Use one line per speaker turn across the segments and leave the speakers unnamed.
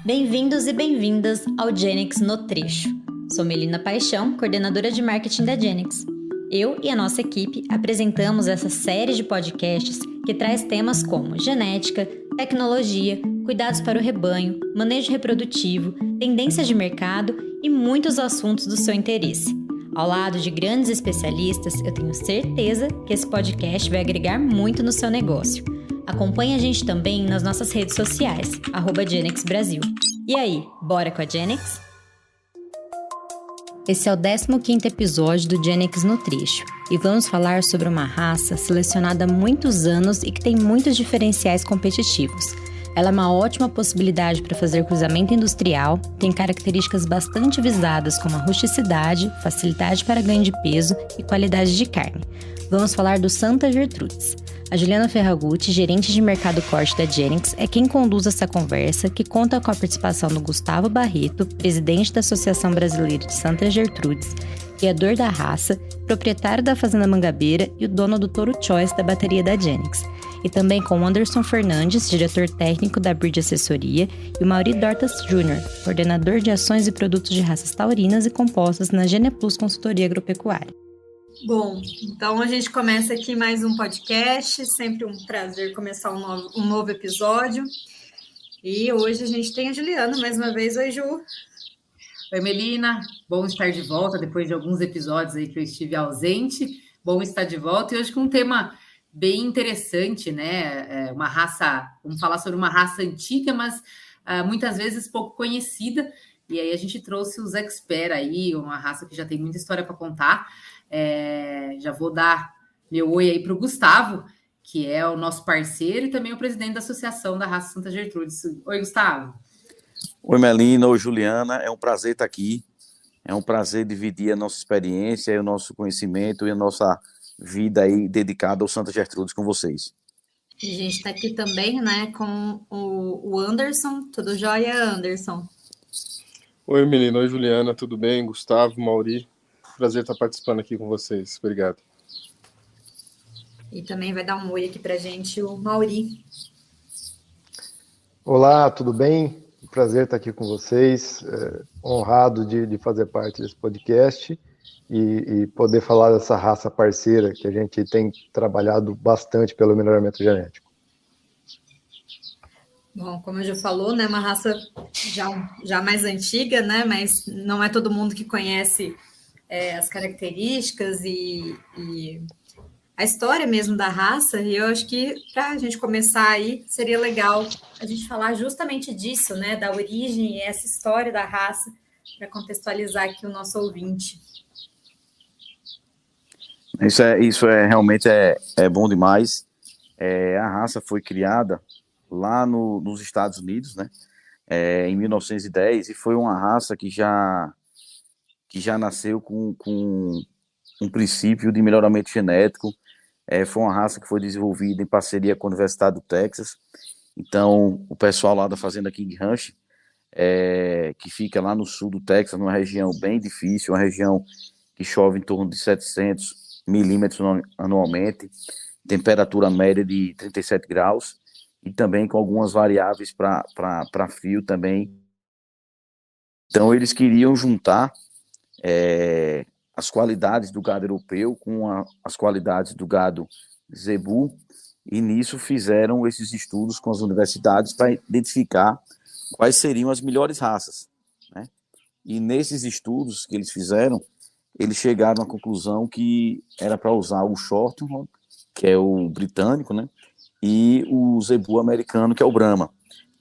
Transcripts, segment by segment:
Bem-vindos e bem-vindas ao Genix no Trecho. Sou Melina Paixão, coordenadora de marketing da Genix. Eu e a nossa equipe apresentamos essa série de podcasts que traz temas como genética, tecnologia, cuidados para o rebanho, manejo reprodutivo, tendências de mercado e muitos assuntos do seu interesse. Ao lado de grandes especialistas, eu tenho certeza que esse podcast vai agregar muito no seu negócio. Acompanhe a gente também nas nossas redes sociais, @Genix Brasil. E aí, bora com a Genix? Esse é o 15º episódio do Genix no Trecho e vamos falar sobre uma raça selecionada há muitos anos e que tem muitos diferenciais competitivos. Ela é uma ótima possibilidade para fazer cruzamento industrial, tem características bastante visadas como a rusticidade, facilidade para ganho de peso e qualidade de carne. Vamos falar do Santa Gertrudes. A Juliana Ferragutti, gerente de mercado corte da Genix, é quem conduz essa conversa, que conta com a participação do Gustavo Barreto, presidente da Associação Brasileira de Santa Gertrudes, criador da raça, proprietário da Fazenda Mangabeira e o dono do Toro Choice da bateria da Genix. E também com Anderson Fernandes, diretor técnico da Bridge Assessoria, e o Mauri Dortas Júnior, coordenador de ações e produtos de raças taurinas e compostas na Geneplus Consultoria Agropecuária. Bom, então a gente começa aqui mais um podcast, sempre um prazer começar um novo episódio. E hoje a gente tem a Juliana mais uma vez. Oi, Ju.
Oi, Melina. Bom estar de volta depois de alguns episódios aí que eu estive ausente. Bom estar de volta e hoje com um tema bem interessante, né? Uma raça, vamos falar sobre uma raça antiga, mas muitas vezes pouco conhecida. E aí a gente trouxe os experts aí, uma raça que já tem muita história para contar. Já vou dar meu oi aí para o Gustavo, que é o nosso parceiro e também o presidente da Associação da Raça Santa Gertrudes. Oi, Gustavo.
Oi, Melina, oi, Juliana, é um prazer estar aqui, é um prazer dividir a nossa experiência, o nosso conhecimento e a nossa vida aí dedicada ao Santa Gertrudes com vocês.
A gente está aqui também, né, com o Anderson. Tudo jóia, Anderson?
Oi, Melina, oi, Juliana, tudo bem? Gustavo, Mauri, prazer estar participando aqui com vocês, obrigado.
E também vai dar um oi aqui pra gente o Mauri.
Olá, tudo bem? Prazer estar aqui com vocês, honrado de fazer parte desse podcast e poder falar dessa raça parceira que a gente tem trabalhado bastante pelo melhoramento genético.
Bom, como eu já falou, né, uma raça já mais antiga, né, mas não é todo mundo que conhece as características e a história mesmo da raça, e eu acho que para a gente começar aí, seria legal a gente falar justamente disso, né, da origem e essa história da raça, para contextualizar aqui o nosso ouvinte.
Isso realmente bom demais. A raça foi criada lá nos Estados Unidos, né, em 1910, e foi uma raça que já nasceu com um princípio de melhoramento genético. Foi uma raça que foi desenvolvida em parceria com a Universidade do Texas. Então, o pessoal lá da Fazenda King Ranch, que fica lá no sul do Texas, numa região bem difícil, uma região que chove em torno de 700 milímetros anualmente, temperatura média de 37 graus, e também com algumas variáveis para frio também. Então, eles queriam juntar as qualidades do gado europeu com as qualidades do gado zebu, e nisso fizeram esses estudos com as universidades para identificar quais seriam as melhores raças, né? E nesses estudos que eles fizeram, eles chegaram à conclusão que era para usar o Shorthorn, que é o britânico, né? E o zebu americano, que é o Brahma.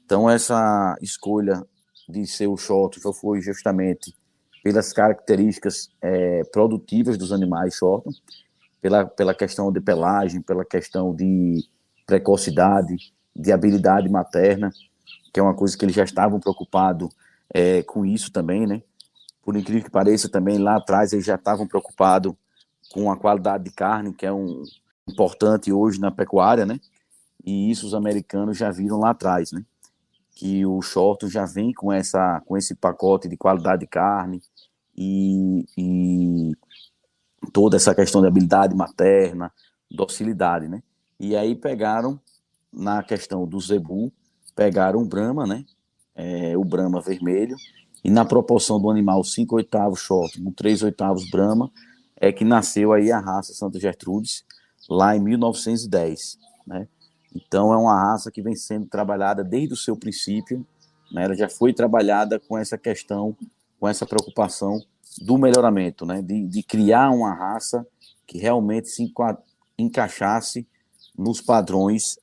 Então, essa escolha de ser o Shorthorn foi justamente pelas características produtivas dos animais Shorthorn, pela questão de pelagem, pela questão de precocidade, de habilidade materna, que é uma coisa que eles já estavam preocupados com isso também, né? Por incrível que pareça, também lá atrás eles já estavam preocupados com a qualidade de carne, que é importante hoje na pecuária, né? E isso os americanos já viram lá atrás, né? Que o Shorthorn já vem com esse pacote de qualidade de carne e toda essa questão de habilidade materna, docilidade, né? E aí pegaram, na questão do zebu, pegaram o Brahma, né? o Brahma vermelho, e na proporção do animal 5/8 short com 3/8 Brahma, é que nasceu aí a raça Santa Gertrudes, lá em 1910, né? Então é uma raça que vem sendo trabalhada desde o seu princípio, né? Ela já foi trabalhada com essa questão, com essa preocupação do melhoramento, né? De criar uma raça que realmente se encaixasse nos padrões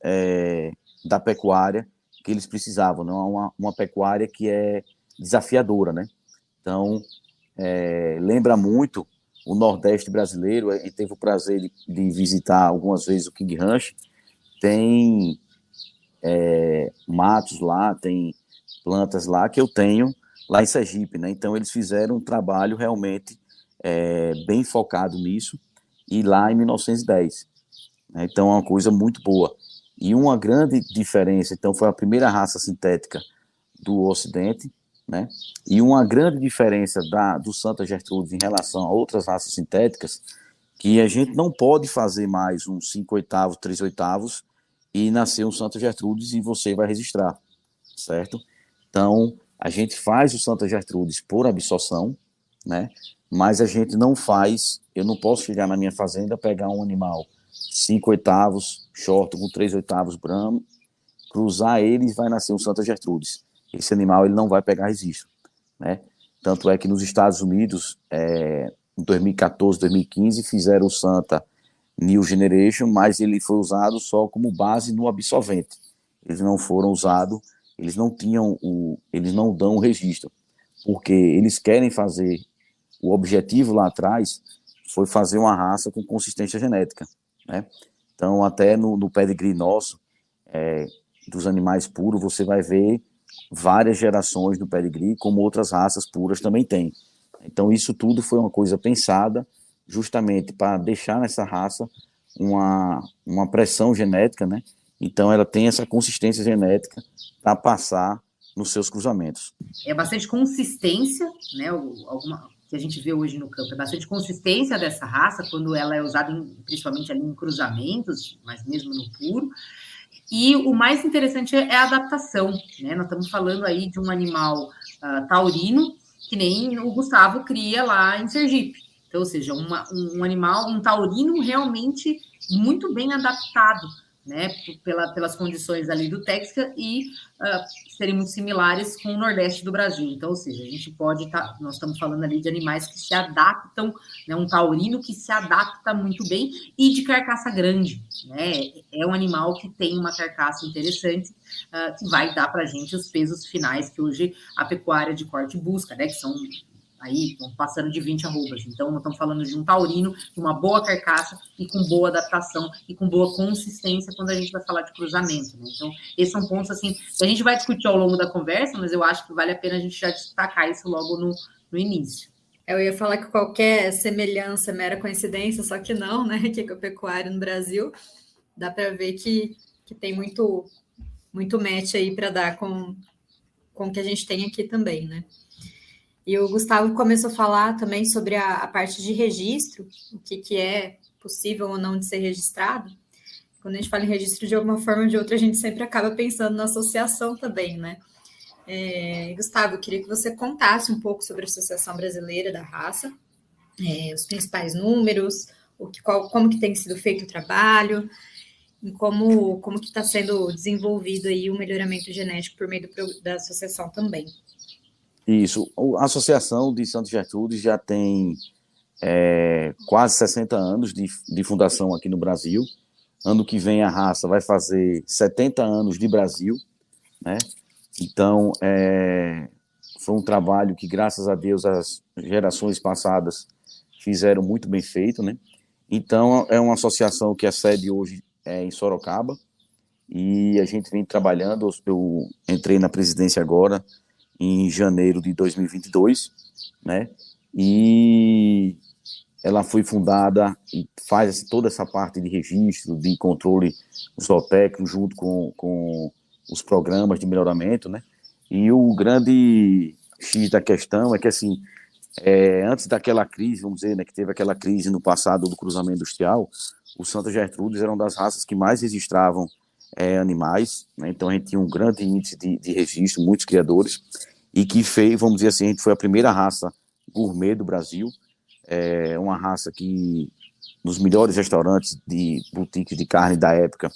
da pecuária que eles precisavam, não é uma pecuária que é desafiadora, né? Então, lembra muito o Nordeste brasileiro. E teve o prazer de visitar algumas vezes o King Ranch. Tem matos lá, tem plantas lá que eu tenho lá em Sergipe, né? Então, eles fizeram um trabalho realmente bem focado nisso, e lá em 1910. Né? Então, é uma coisa muito boa. E uma grande diferença, então, foi a primeira raça sintética do Ocidente, né? E uma grande diferença do Santa Gertrudes em relação a outras raças sintéticas, que a gente não pode fazer mais um 5/8, 3/8 e nascer um Santa Gertrudes e você vai registrar, certo? Então, a gente faz o Santa Gertrudes por absorção, né? Mas a gente não faz, eu não posso chegar na minha fazenda, pegar um animal 5/8 short com 3/8 Brahma, cruzar ele e vai nascer um Santa Gertrudes. Esse animal ele não vai pegar registro, né? Tanto é que nos Estados Unidos, em 2014, 2015, fizeram o Santa New Generation, mas ele foi usado só como base no absorvente. Eles não foram usados, eles não dão o registro, porque eles querem fazer, o objetivo lá atrás foi fazer uma raça com consistência genética, né? Então, até no pedigree nosso, dos animais puros, você vai ver várias gerações do pedigree, como outras raças puras também têm. Então, isso tudo foi uma coisa pensada justamente para deixar nessa raça uma pressão genética, né? Então, ela tem essa consistência genética para passar nos seus cruzamentos.
É bastante consistência, né? Alguma que a gente vê hoje no campo, é bastante consistência dessa raça quando ela é usada principalmente ali em cruzamentos, mas mesmo no puro. E o mais interessante é a adaptação, né? Nós estamos falando aí de um animal taurino, que nem o Gustavo cria lá em Sergipe. Então, ou seja, um animal, um taurino realmente muito bem adaptado, né? Pelas condições ali do Texas e serem muito similares com o Nordeste do Brasil. Então, ou seja, a gente pode nós estamos falando ali de animais que se adaptam, né? Um taurino que se adapta muito bem e de carcaça grande, né? É um animal que tem uma carcaça interessante, que vai dar para a gente os pesos finais que hoje a pecuária de corte busca, né? Que são aí vão passando de 20 arrobas. Então, nós estamos falando de um taurino, de uma boa carcaça e com boa adaptação e com boa consistência quando a gente vai falar de cruzamento, né? Então, esses são pontos, assim, que a gente vai discutir ao longo da conversa, mas eu acho que vale a pena a gente já destacar isso logo no início.
Eu ia falar que qualquer semelhança é mera coincidência, só que não, né? Que com a pecuária no Brasil, dá para ver que tem muito match aí para dar com o que a gente tem aqui também, né? E o Gustavo começou a falar também sobre a parte de registro, o que é possível ou não de ser registrado. Quando a gente fala em registro, de alguma forma ou de outra, a gente sempre acaba pensando na associação também, né? Gustavo, eu queria que você contasse um pouco sobre a Associação Brasileira da Raça, os principais números, como que tem sido feito o trabalho, e como que está sendo desenvolvido aí o melhoramento genético por meio da associação também.
Isso, a Associação de Santa Gertrudes já tem quase 60 anos de fundação aqui no Brasil. Ano que vem a raça vai fazer 70 anos de Brasil, né? Então, foi um trabalho que, graças a Deus, as gerações passadas fizeram muito bem feito, né? Então, é uma associação que a sede hoje é em Sorocaba, e a gente vem trabalhando. Eu entrei na presidência agora, em janeiro de 2022, né? E ela foi fundada e faz toda essa parte de registro, de controle zootécnico, junto com os programas de melhoramento, né? E o grande X da questão é que, assim, antes daquela crise, vamos dizer, né, que teve aquela crise no passado do cruzamento industrial, o Santa Gertrudes era uma das raças que mais registravam animais, né? Então a gente tinha um grande índice de registro, muitos criadores, e que fez, vamos dizer assim, a gente foi a primeira raça gourmet do Brasil, uma raça que nos melhores restaurantes de boutiques de carne da época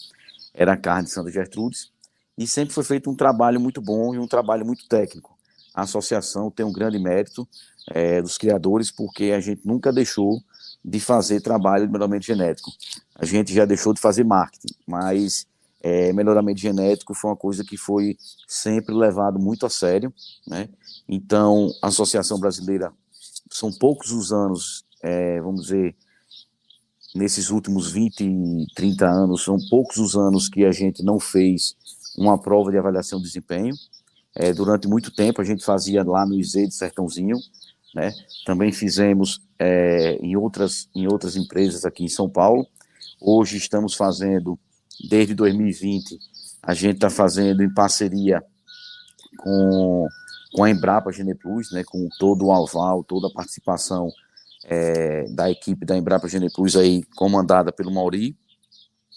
era a carne de Santa Gertrudes, e sempre foi feito um trabalho muito bom e um trabalho muito técnico. A associação tem um grande mérito dos criadores, porque a gente nunca deixou de fazer trabalho de melhoramento genético. A gente já deixou de fazer marketing, mas melhoramento genético foi uma coisa que foi sempre levado muito a sério, né? Então, a Associação Brasileira, são poucos os anos, vamos dizer, nesses últimos 20, 30 anos, são poucos os anos que a gente não fez uma prova de avaliação de desempenho. Durante muito tempo a gente fazia lá no IZ de Sertãozinho, né? Também fizemos em outras empresas aqui em São Paulo. Hoje estamos fazendo, desde 2020, a gente está fazendo em parceria com a Embrapa Geneplus, né? Com todo o aval, toda a participação da equipe da Embrapa Geneplus, aí, comandada pelo Mauri,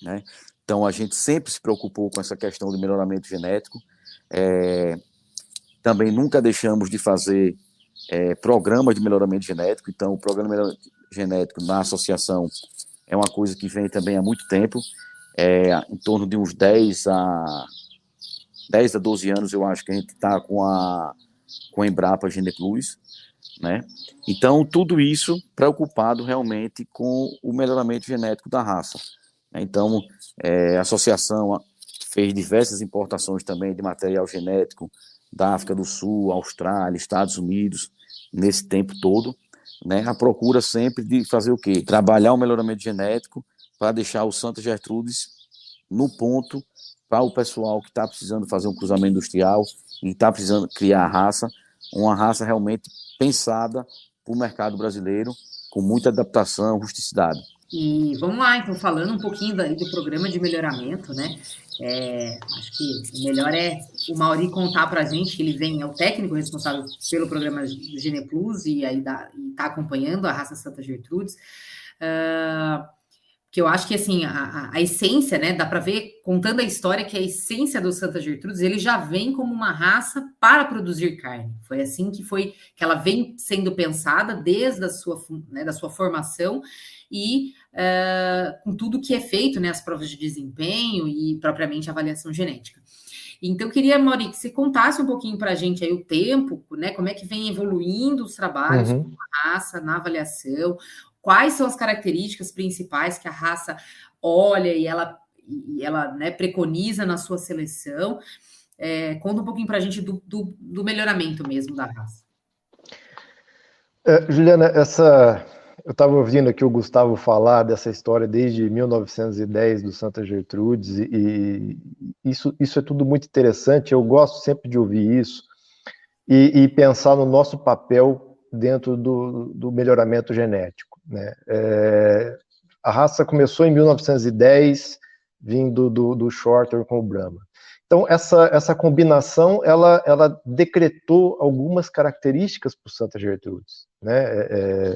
né? Então a gente sempre se preocupou com essa questão de melhoramento genético. Também nunca deixamos de fazer programas de melhoramento genético. Então o programa de melhoramento genético na associação é uma coisa que vem também há muito tempo, em torno de uns 10 a 12 anos, eu acho que a gente está com a Embrapa Geneplus, né? Então, tudo isso preocupado realmente com o melhoramento genético da raça. Então, a associação fez diversas importações também de material genético da África do Sul, Austrália, Estados Unidos, nesse tempo todo, né? A procura sempre de fazer o quê? Trabalhar o melhoramento genético para deixar o Santa Gertrudes no ponto para o pessoal que está precisando fazer um cruzamento industrial e está precisando criar a raça, uma raça realmente pensada para o mercado brasileiro, com muita adaptação, rusticidade.
E vamos lá, então, falando um pouquinho do programa de melhoramento, né? Acho que o melhor é o Mauri contar para a gente, que ele é o técnico responsável pelo programa do Geneplus e aí está acompanhando a raça Santa Gertrudes. Que eu acho que, assim, a essência, né, dá para ver, contando a história, que a essência do Santa Gertrudes, ele já vem como uma raça para produzir carne. Foi assim que ela vem sendo pensada desde a da sua formação e com tudo que é feito, né, as provas de desempenho e propriamente a avaliação genética. Então, eu queria, Mauri, que você contasse um pouquinho para a gente aí o tempo, né, como é que vem evoluindo os trabalhos com a raça na avaliação, quais são as características principais que a raça olha e ela né, preconiza na sua seleção. Conta um pouquinho para a gente do melhoramento mesmo da raça.
Juliana, eu estava ouvindo aqui o Gustavo falar dessa história desde 1910 do Santa Gertrudes, e isso é tudo muito interessante. Eu gosto sempre de ouvir isso e pensar no nosso papel dentro do melhoramento genético, né? A raça começou em 1910, vindo do Shorter com o Brahma. Então, essa combinação, ela decretou algumas características para o Santa Gertrudes, né?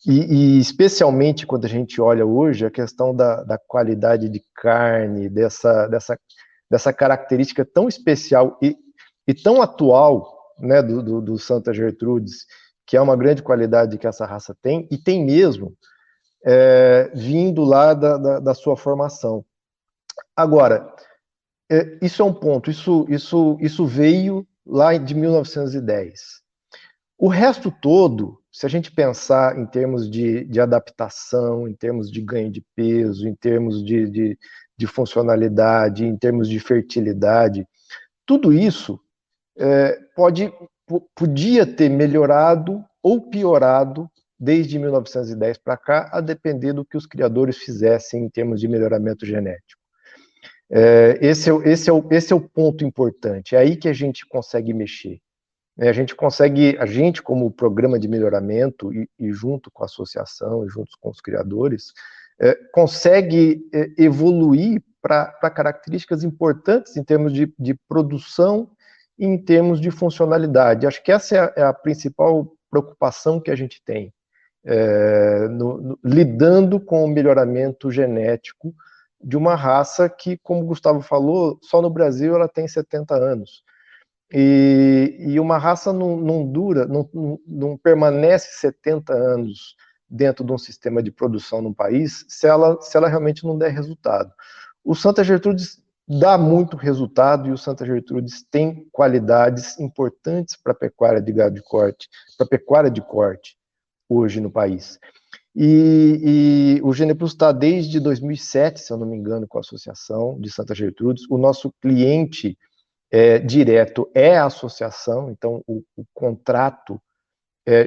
E especialmente quando a gente olha hoje a questão da qualidade de carne, dessa característica tão especial e tão atual, né, do Santa Gertrudes, que é uma grande qualidade que essa raça tem, e tem mesmo, vindo lá da sua formação. Agora, isso é um ponto, isso veio lá de 1910. O resto todo, se a gente pensar em termos de adaptação, em termos de ganho de peso, em termos de funcionalidade, em termos de fertilidade, tudo isso podia ter melhorado ou piorado desde 1910 para cá, a depender do que os criadores fizessem em termos de melhoramento genético. Esse é o ponto importante, é aí que a gente consegue mexer. A gente como programa de melhoramento, e junto com a associação, e junto com os criadores, consegue evoluir para características importantes em termos de produção e em termos de funcionalidade. Acho que essa é a principal preocupação que a gente tem, lidando com o melhoramento genético de uma raça que, como o Gustavo falou, só no Brasil ela tem 70 anos. E uma raça não dura, não permanece 70 anos dentro de um sistema de produção num país se ela realmente não der resultado. O Santa Gertrudes dá muito resultado e o Santa Gertrudes tem qualidades importantes para a pecuária de gado de corte, para a pecuária de corte hoje no país. E o Geneplus está desde 2007, se eu não me engano, com a Associação de Santa Gertrudes. O nosso cliente direto é a associação, então o contrato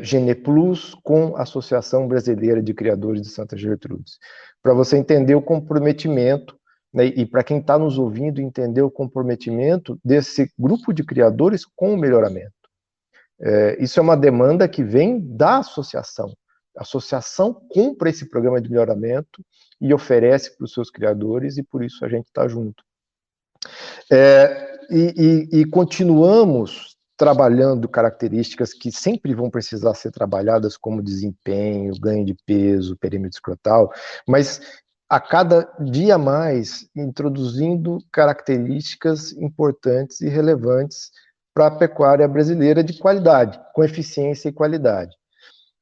Geneplus com a Associação Brasileira de Criadores de Santa Gertrudes. Para você entender o comprometimento, né, e para quem está nos ouvindo entender o comprometimento desse grupo de criadores com o melhoramento. Isso é uma demanda que vem da associação. A associação compra esse programa de melhoramento e oferece para os seus criadores, e por isso a gente está junto. E continuamos trabalhando características que sempre vão precisar ser trabalhadas, como desempenho, ganho de peso, perímetro escrotal, mas a cada dia mais introduzindo características importantes e relevantes para a pecuária brasileira de qualidade, com eficiência e qualidade.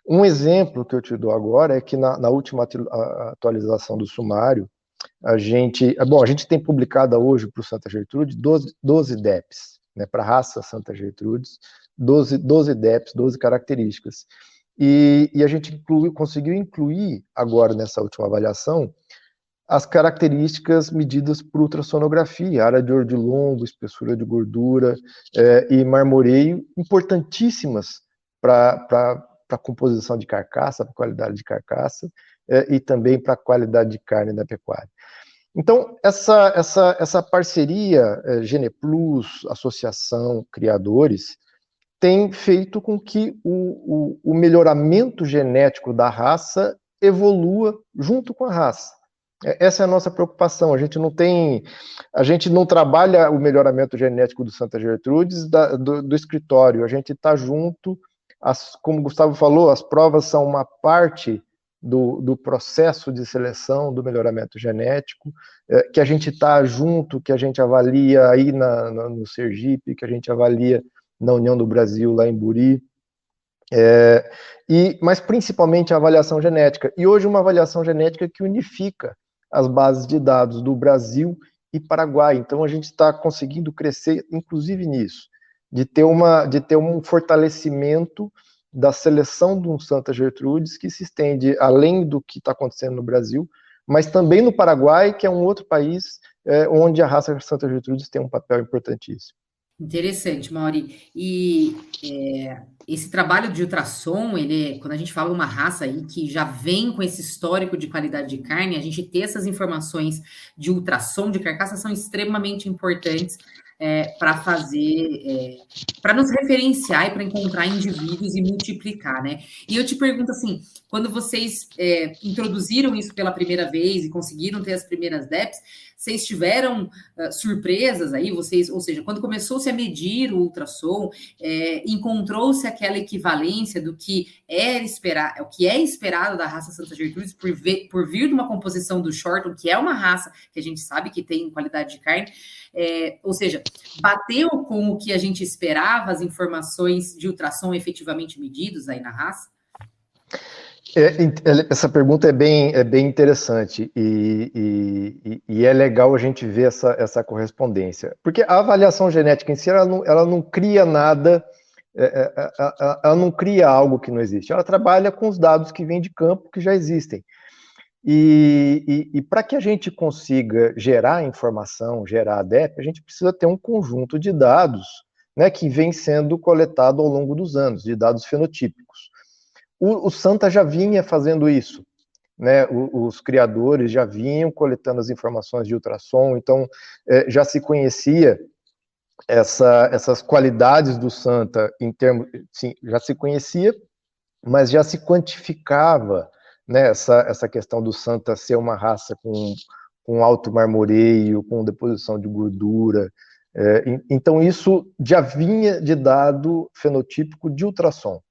Um exemplo que eu te dou agora é que na última atualização do sumário, a gente tem publicado hoje para o Santa Gertrudes 12 DEPs, né, para a raça Santa Gertrudes, 12 DEPs, 12 características. E a gente conseguiu incluir agora nessa última avaliação as características medidas por ultrassonografia, área de ordilombo, espessura de gordura e marmoreio, importantíssimas para a composição de carcaça, para a qualidade de carcaça, e também para a qualidade de carne da pecuária. Então, essa parceria Geneplus, associação, criadores, tem feito com que o melhoramento genético da raça evolua junto com a raça. Essa é a nossa preocupação. A gente não trabalha o melhoramento genético do Santa Gertrudes do escritório. A gente está junto. Como o Gustavo falou, as provas são uma parte do processo de seleção do melhoramento genético, que a gente está junto, que a gente avalia aí no Sergipe, que a gente avalia na União do Brasil, lá em Buri, mas principalmente a avaliação genética. E hoje uma avaliação genética que unifica as bases de dados do Brasil e Paraguai. Então a gente está conseguindo crescer, inclusive nisso, de ter um fortalecimento da seleção de um Santa Gertrudes que se estende além do que está acontecendo no Brasil, mas também no Paraguai, que é um outro país onde a raça Santa Gertrudes tem um papel importantíssimo.
Interessante, Mauri. E esse trabalho de ultrassom, quando a gente fala uma raça aí que já vem com esse histórico de qualidade de carne, a gente ter essas informações de ultrassom de carcaça são extremamente importantes para fazer, para nos referenciar e para encontrar indivíduos e multiplicar, né? E eu te pergunto assim, quando vocês introduziram isso pela primeira vez e conseguiram ter as primeiras DEPs, vocês tiveram surpresas aí, ou seja, quando começou-se a medir o ultrassom, encontrou-se aquela equivalência do que o que é esperado da raça Santa Gertrudes por vir de uma composição do Shorton, que é uma raça que a gente sabe que tem qualidade de carne, ou seja, bateu com o que a gente esperava, as informações de ultrassom efetivamente medidos aí na raça?
Essa pergunta é bem interessante e é legal a gente ver essa correspondência, porque a avaliação genética em si ela não cria nada, ela não cria algo que não existe, ela trabalha com os dados que vêm de campo que já existem. E para que a gente consiga gerar informação, gerar ADEP, a gente precisa ter um conjunto de dados, né, que vem sendo coletado ao longo dos anos, de dados fenotípicos. O Santa já vinha fazendo isso, né? Os criadores já vinham coletando as informações de ultrassom, então já se conhecia essas qualidades do Santa em termos, sim, já se conhecia, mas já se quantificava, né, essa questão do Santa ser uma raça com alto marmoreio, com deposição de gordura. Então isso já vinha de dado fenotípico de ultrassom.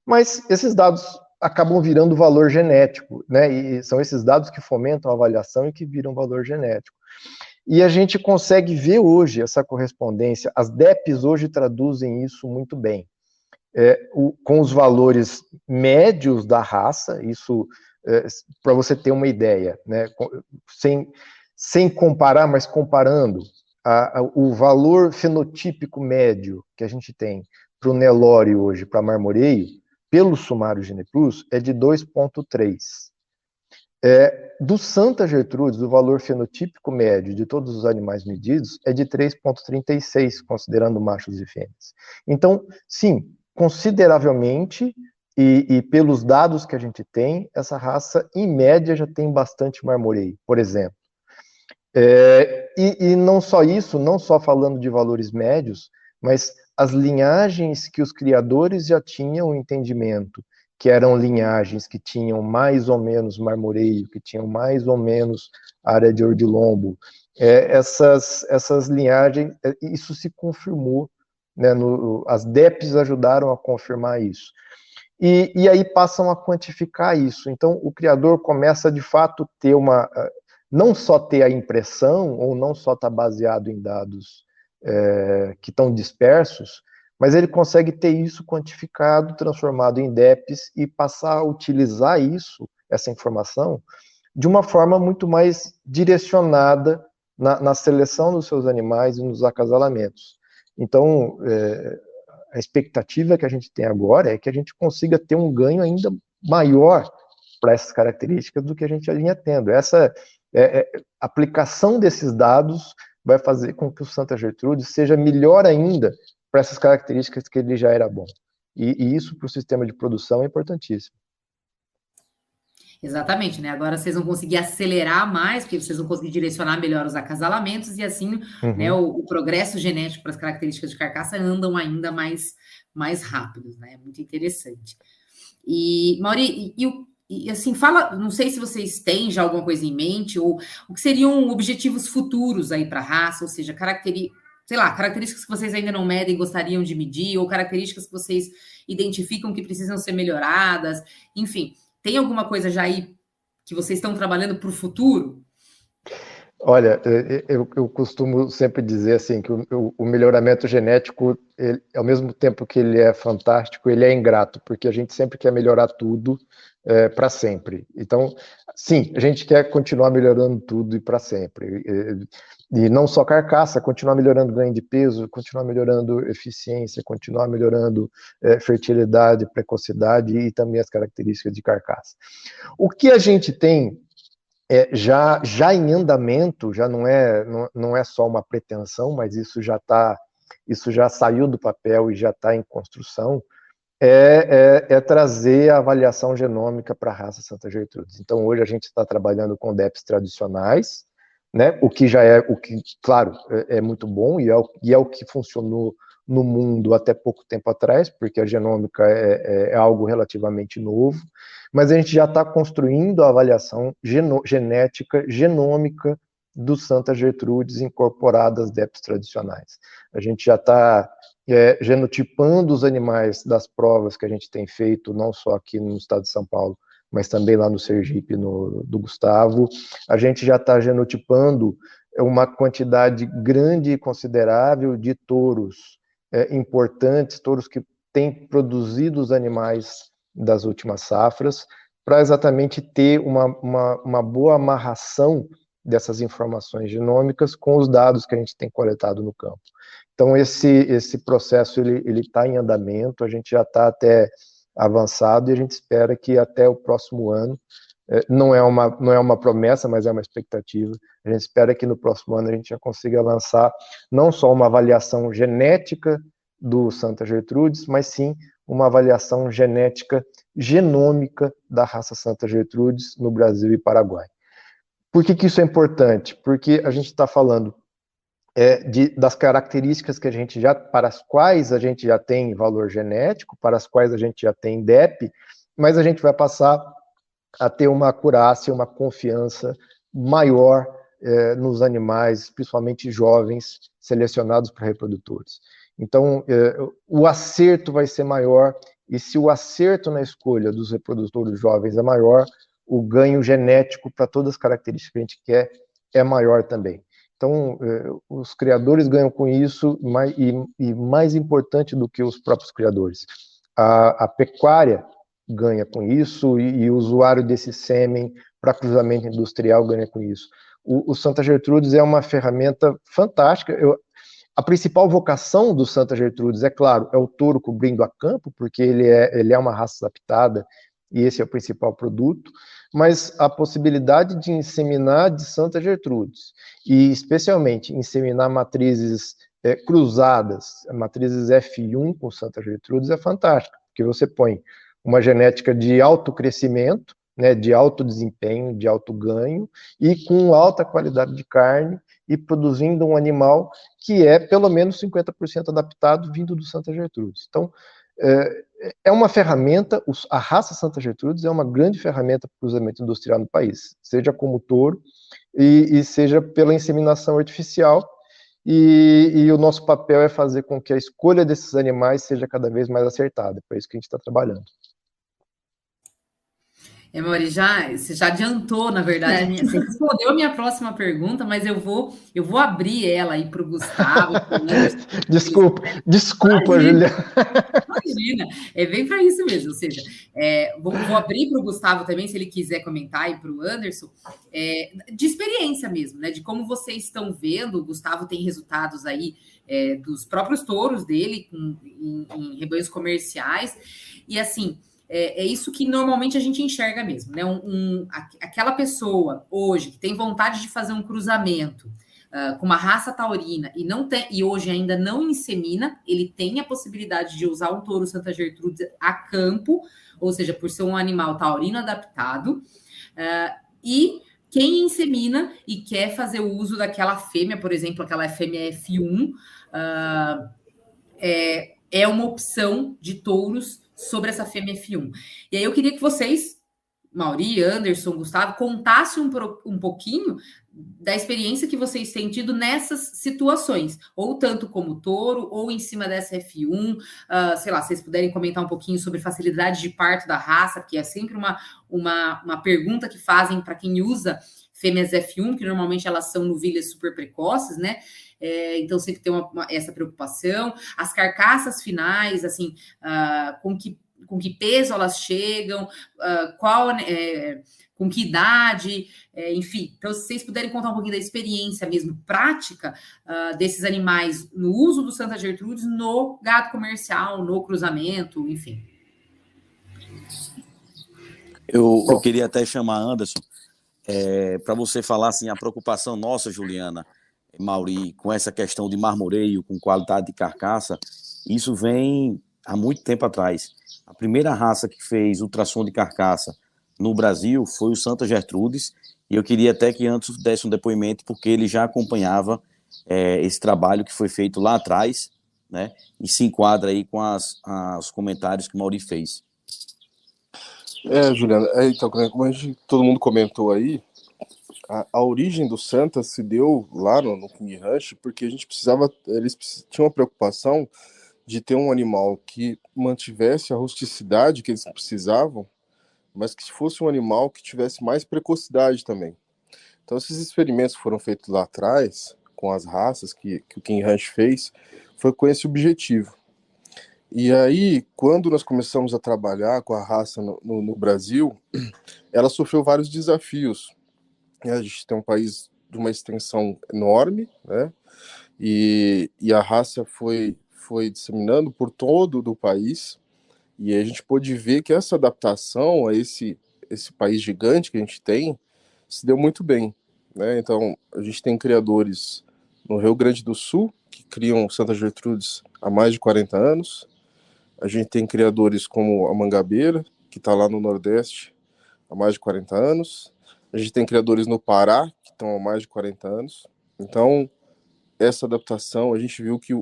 Mas esses dados acabam virando valor genético, né? E são esses dados que fomentam a avaliação e que viram valor genético. E a gente consegue ver hoje essa correspondência, as DEPs hoje traduzem isso muito bem. Com os valores médios da raça, isso para você ter uma ideia, né? Sem comparar, mas comparando, o valor fenotípico médio que a gente tem para o Nelore hoje, para marmoreio, pelo sumário GenePlus, é de 2,3. Do Santa Gertrudes, o valor fenotípico médio de todos os animais medidos é de 3,36, considerando machos e fêmeas. Então, sim, consideravelmente, e pelos dados que a gente tem, essa raça, em média, já tem bastante marmoreio, por exemplo. E não só isso, não só falando de valores médios, mas as linhagens que os criadores já tinham o entendimento, que eram linhagens que tinham mais ou menos marmoreio, que tinham mais ou menos área de ordilombo, essas linhagens, isso se confirmou, né, as DEPs ajudaram a confirmar isso. E aí passam a quantificar isso. Então, o criador começa, de fato, ter não só ter a impressão, ou não só estar baseado em dados que estão dispersos, mas ele consegue ter isso quantificado, transformado em DEPs e passar a utilizar isso, essa informação, de uma forma muito mais direcionada na seleção dos seus animais e nos acasalamentos. Então, a expectativa que a gente tem agora é que a gente consiga ter um ganho ainda maior para essas características do que a gente já vinha tendo. Essa aplicação desses dados vai fazer com que o Santa Gertrudes seja melhor ainda para essas características que ele já era bom. E isso para o sistema de produção é importantíssimo.
Exatamente, né? Agora vocês vão conseguir acelerar mais, porque vocês vão conseguir direcionar melhor os acasalamentos e assim, né, o progresso genético para as características de carcaça andam ainda mais rápidos, né? Muito interessante. E, Mauri, e assim, fala, não sei se vocês têm já alguma coisa em mente, ou o que seriam objetivos futuros aí para a raça, ou seja, características que vocês ainda não medem e gostariam de medir, ou características que vocês identificam que precisam ser melhoradas, enfim, tem alguma coisa já aí que vocês estão trabalhando para o futuro?
Olha, eu costumo sempre dizer assim, que o melhoramento genético, ao mesmo tempo que ele é fantástico, ele é ingrato, porque a gente sempre quer melhorar tudo para sempre. Então, sim, a gente quer continuar melhorando tudo e para sempre. E não só carcaça, continuar melhorando ganho de peso, continuar melhorando eficiência, continuar melhorando fertilidade, precocidade e também as características de carcaça. O que a gente tem já em andamento, já não é só uma pretensão, mas isso já saiu do papel e já está em construção, trazer a avaliação genômica para a raça Santa Gertrudes. Então, hoje a gente está trabalhando com DEPs tradicionais, né, o que, claro, é muito bom e é o que funcionou no mundo até pouco tempo atrás, porque a genômica é algo relativamente novo, mas a gente já está construindo a avaliação genética, genômica do Santa Gertrudes incorporada às DEPs tradicionais. A gente já está genotipando os animais das provas que a gente tem feito, não só aqui no estado de São Paulo, mas também lá no Sergipe, do Gustavo. A gente já está genotipando uma quantidade grande e considerável de touros importantes, touros que têm produzido os animais das últimas safras, para exatamente ter uma boa amarração dessas informações genômicas com os dados que a gente tem coletado no campo. Então, esse processo ele está em andamento, a gente já está até avançado e a gente espera que até o próximo ano, não é uma promessa, mas é uma expectativa, a gente espera que no próximo ano a gente já consiga lançar não só uma avaliação genética do Santa Gertrudes, mas sim uma avaliação genética genômica da raça Santa Gertrudes no Brasil e Paraguai. Por que isso é importante? Porque a gente está falando das características para as quais a gente já tem valor genético, para as quais a gente já tem DEP, mas a gente vai passar a ter uma acurácia, uma confiança maior nos animais, principalmente jovens, selecionados para reprodutores. Então, o acerto vai ser maior e se o acerto na escolha dos reprodutores jovens é maior, o ganho genético para todas as características que a gente quer é maior também. Então, os criadores ganham com isso, e mais importante do que os próprios criadores, a pecuária ganha com isso, e o usuário desse sêmen para cruzamento industrial ganha com isso. O Santa Gertrudes é uma ferramenta fantástica. A principal vocação do Santa Gertrudes, é claro, é o touro cobrindo a campo, porque ele é uma raça adaptada, e esse é o principal produto, mas a possibilidade de inseminar de Santa Gertrudes, e especialmente inseminar matrizes cruzadas, matrizes F1 com Santa Gertrudes, é fantástica, porque você põe uma genética de alto crescimento, né, de alto desempenho, de alto ganho, e com alta qualidade de carne, e produzindo um animal que é pelo menos 50% adaptado vindo do Santa Gertrudes. Então, é uma ferramenta, a raça Santa Gertrudes é uma grande ferramenta para o cruzamento industrial no país, seja como touro e seja pela inseminação artificial, e o nosso papel é fazer com que a escolha desses animais seja cada vez mais acertada, é para isso que a gente está trabalhando.
Mauri, você já adiantou, na verdade, você respondeu a minha próxima pergunta, mas eu vou abrir ela aí para o Gustavo, pro Anderson.
Desculpa, Juliana.
Imagina, é bem para isso mesmo, ou seja, vou abrir para o Gustavo também, se ele quiser comentar, e para o Anderson, de experiência mesmo, né, de como vocês estão vendo. O Gustavo tem resultados aí dos próprios touros dele em rebanhos comerciais, e assim, é isso que normalmente a gente enxerga mesmo, né? Aquela pessoa hoje que tem vontade de fazer um cruzamento com uma raça taurina e hoje ainda não insemina, ele tem a possibilidade de usar um touro Santa Gertrudes a campo, ou seja, por ser um animal taurino adaptado, e quem insemina e quer fazer o uso daquela fêmea, por exemplo, aquela fêmea F1, é uma opção de touros sobre essa fêmea F1. E aí eu queria que vocês, Mauri, Anderson, Gustavo, contassem um pouquinho da experiência que vocês têm tido nessas situações, ou tanto como touro, ou em cima dessa F1, sei lá, vocês puderem comentar um pouquinho sobre facilidade de parto da raça, porque é sempre uma pergunta que fazem para quem usa fêmeas F1, que normalmente elas são novilhas super precoces, né? Então sempre tem essa preocupação. As carcaças finais, assim, com que peso elas chegam, com que idade, enfim. Então, se vocês puderem contar um pouquinho da experiência mesmo prática desses animais no uso do Santa Gertrudes no gado comercial, no cruzamento, enfim.
Eu queria até chamar Anderson para você falar assim, a preocupação nossa, Juliana, Mauri, com essa questão de marmoreio, com qualidade de carcaça. Isso vem há muito tempo atrás. A primeira raça que fez ultrassom de carcaça no Brasil foi o Santa Gertrudes, e eu queria até que Anderson desse um depoimento, porque ele já acompanhava esse trabalho que foi feito lá atrás, né, e se enquadra aí com os comentários que o Mauri fez.
Juliana, então, como todo mundo comentou aí, a origem do Santa se deu lá no King Ranch, porque eles tinham a preocupação de ter um animal que mantivesse a rusticidade que eles precisavam, mas que fosse um animal que tivesse mais precocidade também. Então, esses experimentos foram feitos lá atrás, com as raças que o King Ranch fez, foi com esse objetivo. E aí, quando nós começamos a trabalhar com a raça no Brasil, ela sofreu vários desafios. A gente tem um país de uma extensão enorme, né? E a raça foi disseminando por todo o país, e a gente pôde ver que essa adaptação a esse país gigante que a gente tem se deu muito bem, né? Então, a gente tem criadores no Rio Grande do Sul que criam Santa Gertrudes há mais de 40 anos. A gente tem criadores como a Mangabeira, que está lá no Nordeste há mais de 40 anos. A gente tem criadores no Pará, que estão há mais de 40 anos. Então, essa adaptação, a gente viu que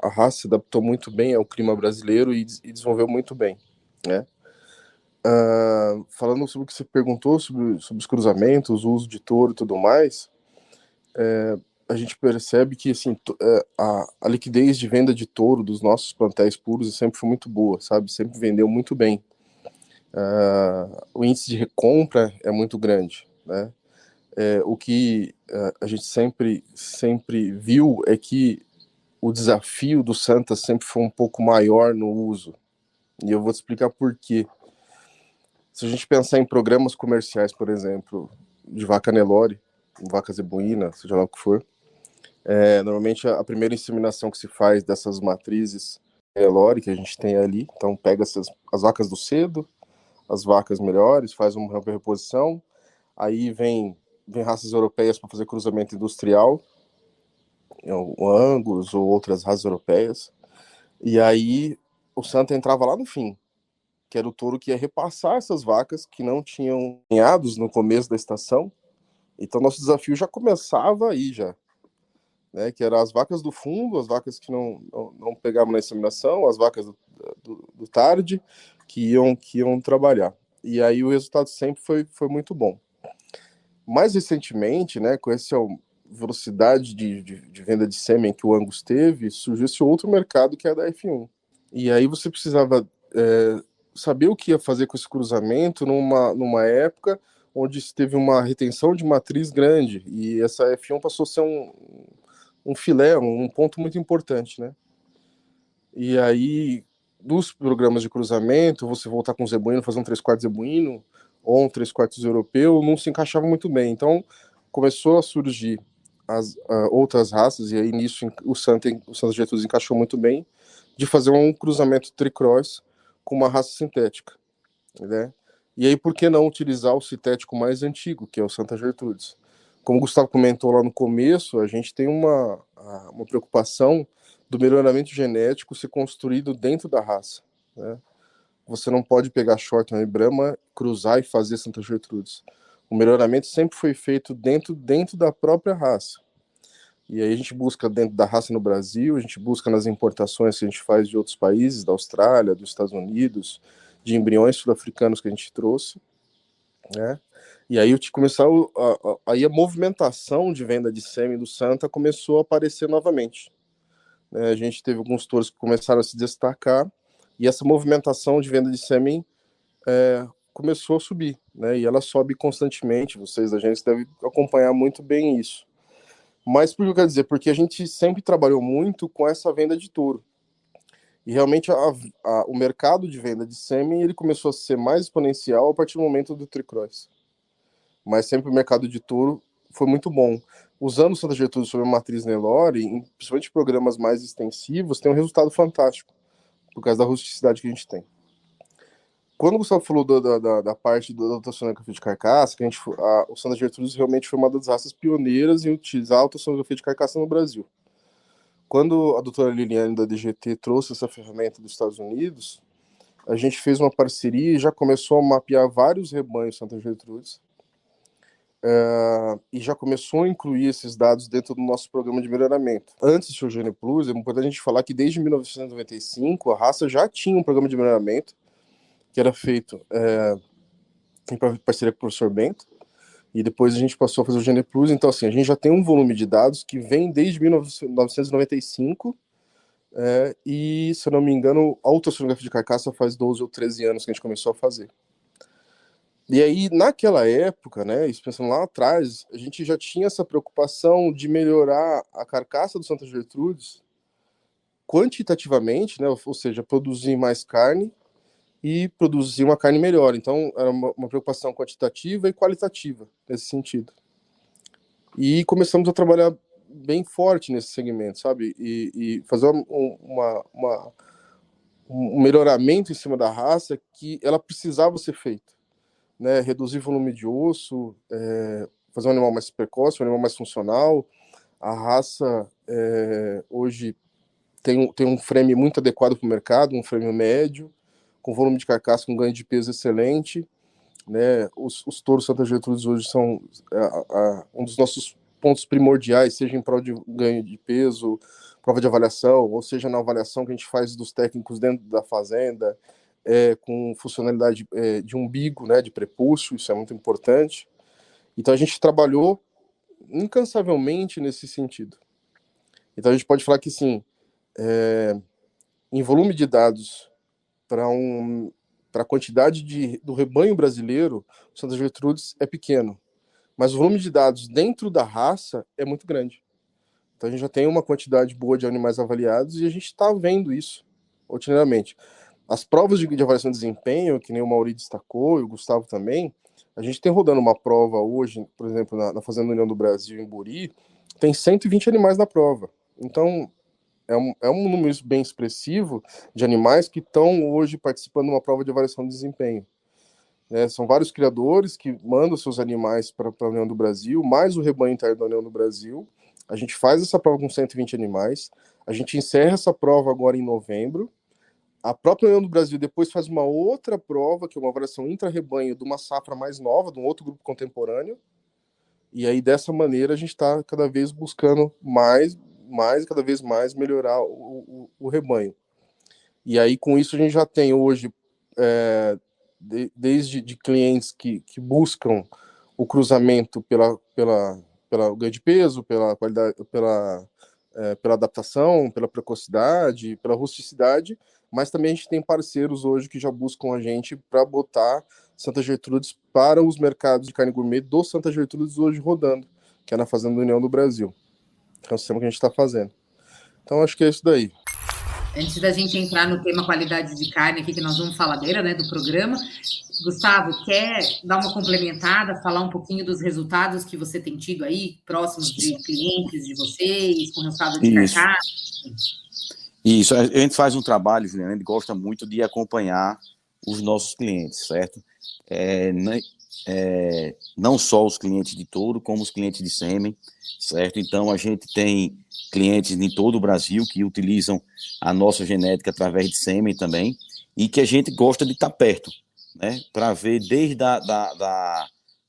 a raça se adaptou muito bem ao clima brasileiro e desenvolveu muito bem, né? Falando sobre o que você perguntou, sobre os cruzamentos, o uso de touro e tudo mais, a gente percebe que assim, a liquidez de venda de touro dos nossos plantéis puros sempre foi muito boa, sabe? Sempre vendeu muito bem. O índice de recompra é muito grande, né? O que a gente sempre viu é que o desafio do Santa sempre foi um pouco maior no uso. E eu vou te explicar por quê. Se a gente pensar em programas comerciais, por exemplo, de vaca Nelore, vaca zebuína, seja lá o que for, normalmente a primeira inseminação que se faz dessas matrizes Nelore que a gente tem ali, então pega as vacas do cedo, as vacas melhores, faz uma reposição, aí vem raças europeias para fazer cruzamento industrial, o Angus ou outras raças europeias, e aí o Santa entrava lá no fim, que era o touro que ia repassar essas vacas que não tinham ganhados no começo da estação. Então nosso desafio já começava aí já, né? Que eram as vacas do fundo, as vacas que não pegavam na inseminação, as vacas do tarde que iam trabalhar. E aí o resultado sempre foi muito bom. Mais recentemente, né, com essa velocidade de venda de sêmen que o Angus teve, surgiu esse outro mercado que é a da F1. E aí você precisava saber o que ia fazer com esse cruzamento numa época onde teve uma retenção de matriz grande, e essa F1 passou a ser um filé, um ponto muito importante, né? E aí, dos programas de cruzamento, você voltar com o zebuíno, fazer um 3/4 zebuíno, ou um 3/4 europeu, não se encaixava muito bem. Então, começou a surgir as outras raças, e aí nisso o Santa Getúlio encaixou muito bem, de fazer um cruzamento tricross com uma raça sintética, né? E aí, por que não utilizar o sintético mais antigo, que é o Santa Gertrudes? Como o Gustavo comentou lá no começo, a gente tem uma preocupação do melhoramento genético ser construído dentro da raça, né? Você não pode pegar Shorthair e Brahma, cruzar e fazer Santa Gertrudes. O melhoramento sempre foi feito dentro da própria raça. E aí a gente busca dentro da raça no Brasil, a gente busca nas importações que a gente faz de outros países, da Austrália, dos Estados Unidos, de embriões sul-africanos que a gente trouxe, né? E aí aí a movimentação de venda de sêmen do Santa começou a aparecer novamente, né? A gente teve alguns touros que começaram a se destacar, e essa movimentação de venda de sêmen começou a subir, né? E ela sobe constantemente, vocês da gente devem acompanhar muito bem isso. Mas por que eu quero dizer? Porque a gente sempre trabalhou muito com essa venda de touro. E realmente o mercado de venda de sêmen ele começou a ser mais exponencial a partir do momento do tricross. Mas sempre o mercado de touro foi muito bom. Usando o Santa Gertrudes sobre a matriz Nelore, principalmente programas mais extensivos, tem um resultado fantástico, por causa da rusticidade que a gente tem. Quando o Gustavo falou da parte da ultrassonografia de carcaça, que o Santa Gertrudes realmente foi uma das raças pioneiras em utilizar a ultrassonografia de carcaça no Brasil. Quando a doutora Liliane da DGT trouxe essa ferramenta dos Estados Unidos, a gente fez uma parceria e já começou a mapear vários rebanhos Santa Gertrudes, e já começou a incluir esses dados dentro do nosso programa de melhoramento. Antes do Gene Plus, é importante a gente falar que desde 1995 a raça já tinha um programa de melhoramento que era feito em parceria com o professor Bento, e depois a gente passou a fazer o Gene Plus. Então, assim, a gente já tem um volume de dados que vem desde 1995, e, se eu não me engano, a ultrassonografia de carcaça faz 12 ou 13 anos que a gente começou a fazer. E aí, naquela época, né, isso pensando lá atrás, a gente já tinha essa preocupação de melhorar a carcaça do Santa Gertrudes quantitativamente, né, ou seja, produzir mais carne e produzir uma carne melhor. Então, era uma preocupação quantitativa e qualitativa nesse sentido. E começamos a trabalhar bem forte nesse segmento, sabe? E fazer um melhoramento em cima da raça que ela precisava ser feita, né? Reduzir volume de osso, fazer um animal mais precoce, um animal mais funcional. A raça hoje tem um frame muito adequado para o mercado, um frame médio, com volume de carcaça, com ganho de peso excelente, né? Os touros Santa Gertrudes hoje são um dos nossos pontos primordiais, seja em prol de ganho de peso, prova de avaliação, ou seja na avaliação que a gente faz dos técnicos dentro da fazenda, com funcionalidade de umbigo, né, de prepúcio, isso é muito importante. Então a gente trabalhou incansavelmente nesse sentido. Então a gente pode falar que, sim, em volume de dados para a quantidade do rebanho brasileiro, o Santa Gertrudes é pequeno, mas o volume de dados dentro da raça é muito grande. Então a gente já tem uma quantidade boa de animais avaliados e a gente está vendo isso rotineiramente. As provas de avaliação de desempenho, que nem o Mauri destacou e o Gustavo também, a gente tem rodando uma prova hoje, por exemplo, na Fazenda União do Brasil, em Buri, tem 120 animais na prova. Então, é um número bem expressivo de animais que estão hoje participando de uma prova de avaliação de desempenho. São vários criadores que mandam seus animais para a União do Brasil, mais o rebanho interno da União do Brasil. A gente faz essa prova com 120 animais, a gente encerra essa prova agora em novembro. A própria União do Brasil depois faz uma outra prova, que é uma avaliação intra-rebanho de uma safra mais nova, de um outro grupo contemporâneo. E aí, dessa maneira, a gente está cada vez buscando cada vez mais melhorar o rebanho. E aí, com isso, a gente já tem hoje, desde de clientes que buscam o cruzamento pelo ganho de peso, pela qualidade, pela adaptação, pela precocidade, pela rusticidade, mas também a gente tem parceiros hoje que já buscam a gente para botar Santa Gertrudes para os mercados de carne gourmet do Santa Gertrudes hoje rodando, que é na Fazenda União do Brasil. É o sistema que a gente está fazendo. Então, acho que é isso daí.
Antes da gente entrar no tema qualidade de carne aqui, que nós vamos falar do programa, Gustavo, quer dar uma complementada, falar um pouquinho dos resultados que você tem tido aí, próximos de clientes de vocês, com resultado de carcaça?
Isso, a gente faz um trabalho, Juliana, a gente gosta muito de acompanhar os nossos clientes, certo? Não só os clientes de touro, como os clientes de sêmen, certo? Então, a gente tem clientes em todo o Brasil que utilizam a nossa genética através de sêmen também, e que a gente gosta de estar perto, né? Para ver desde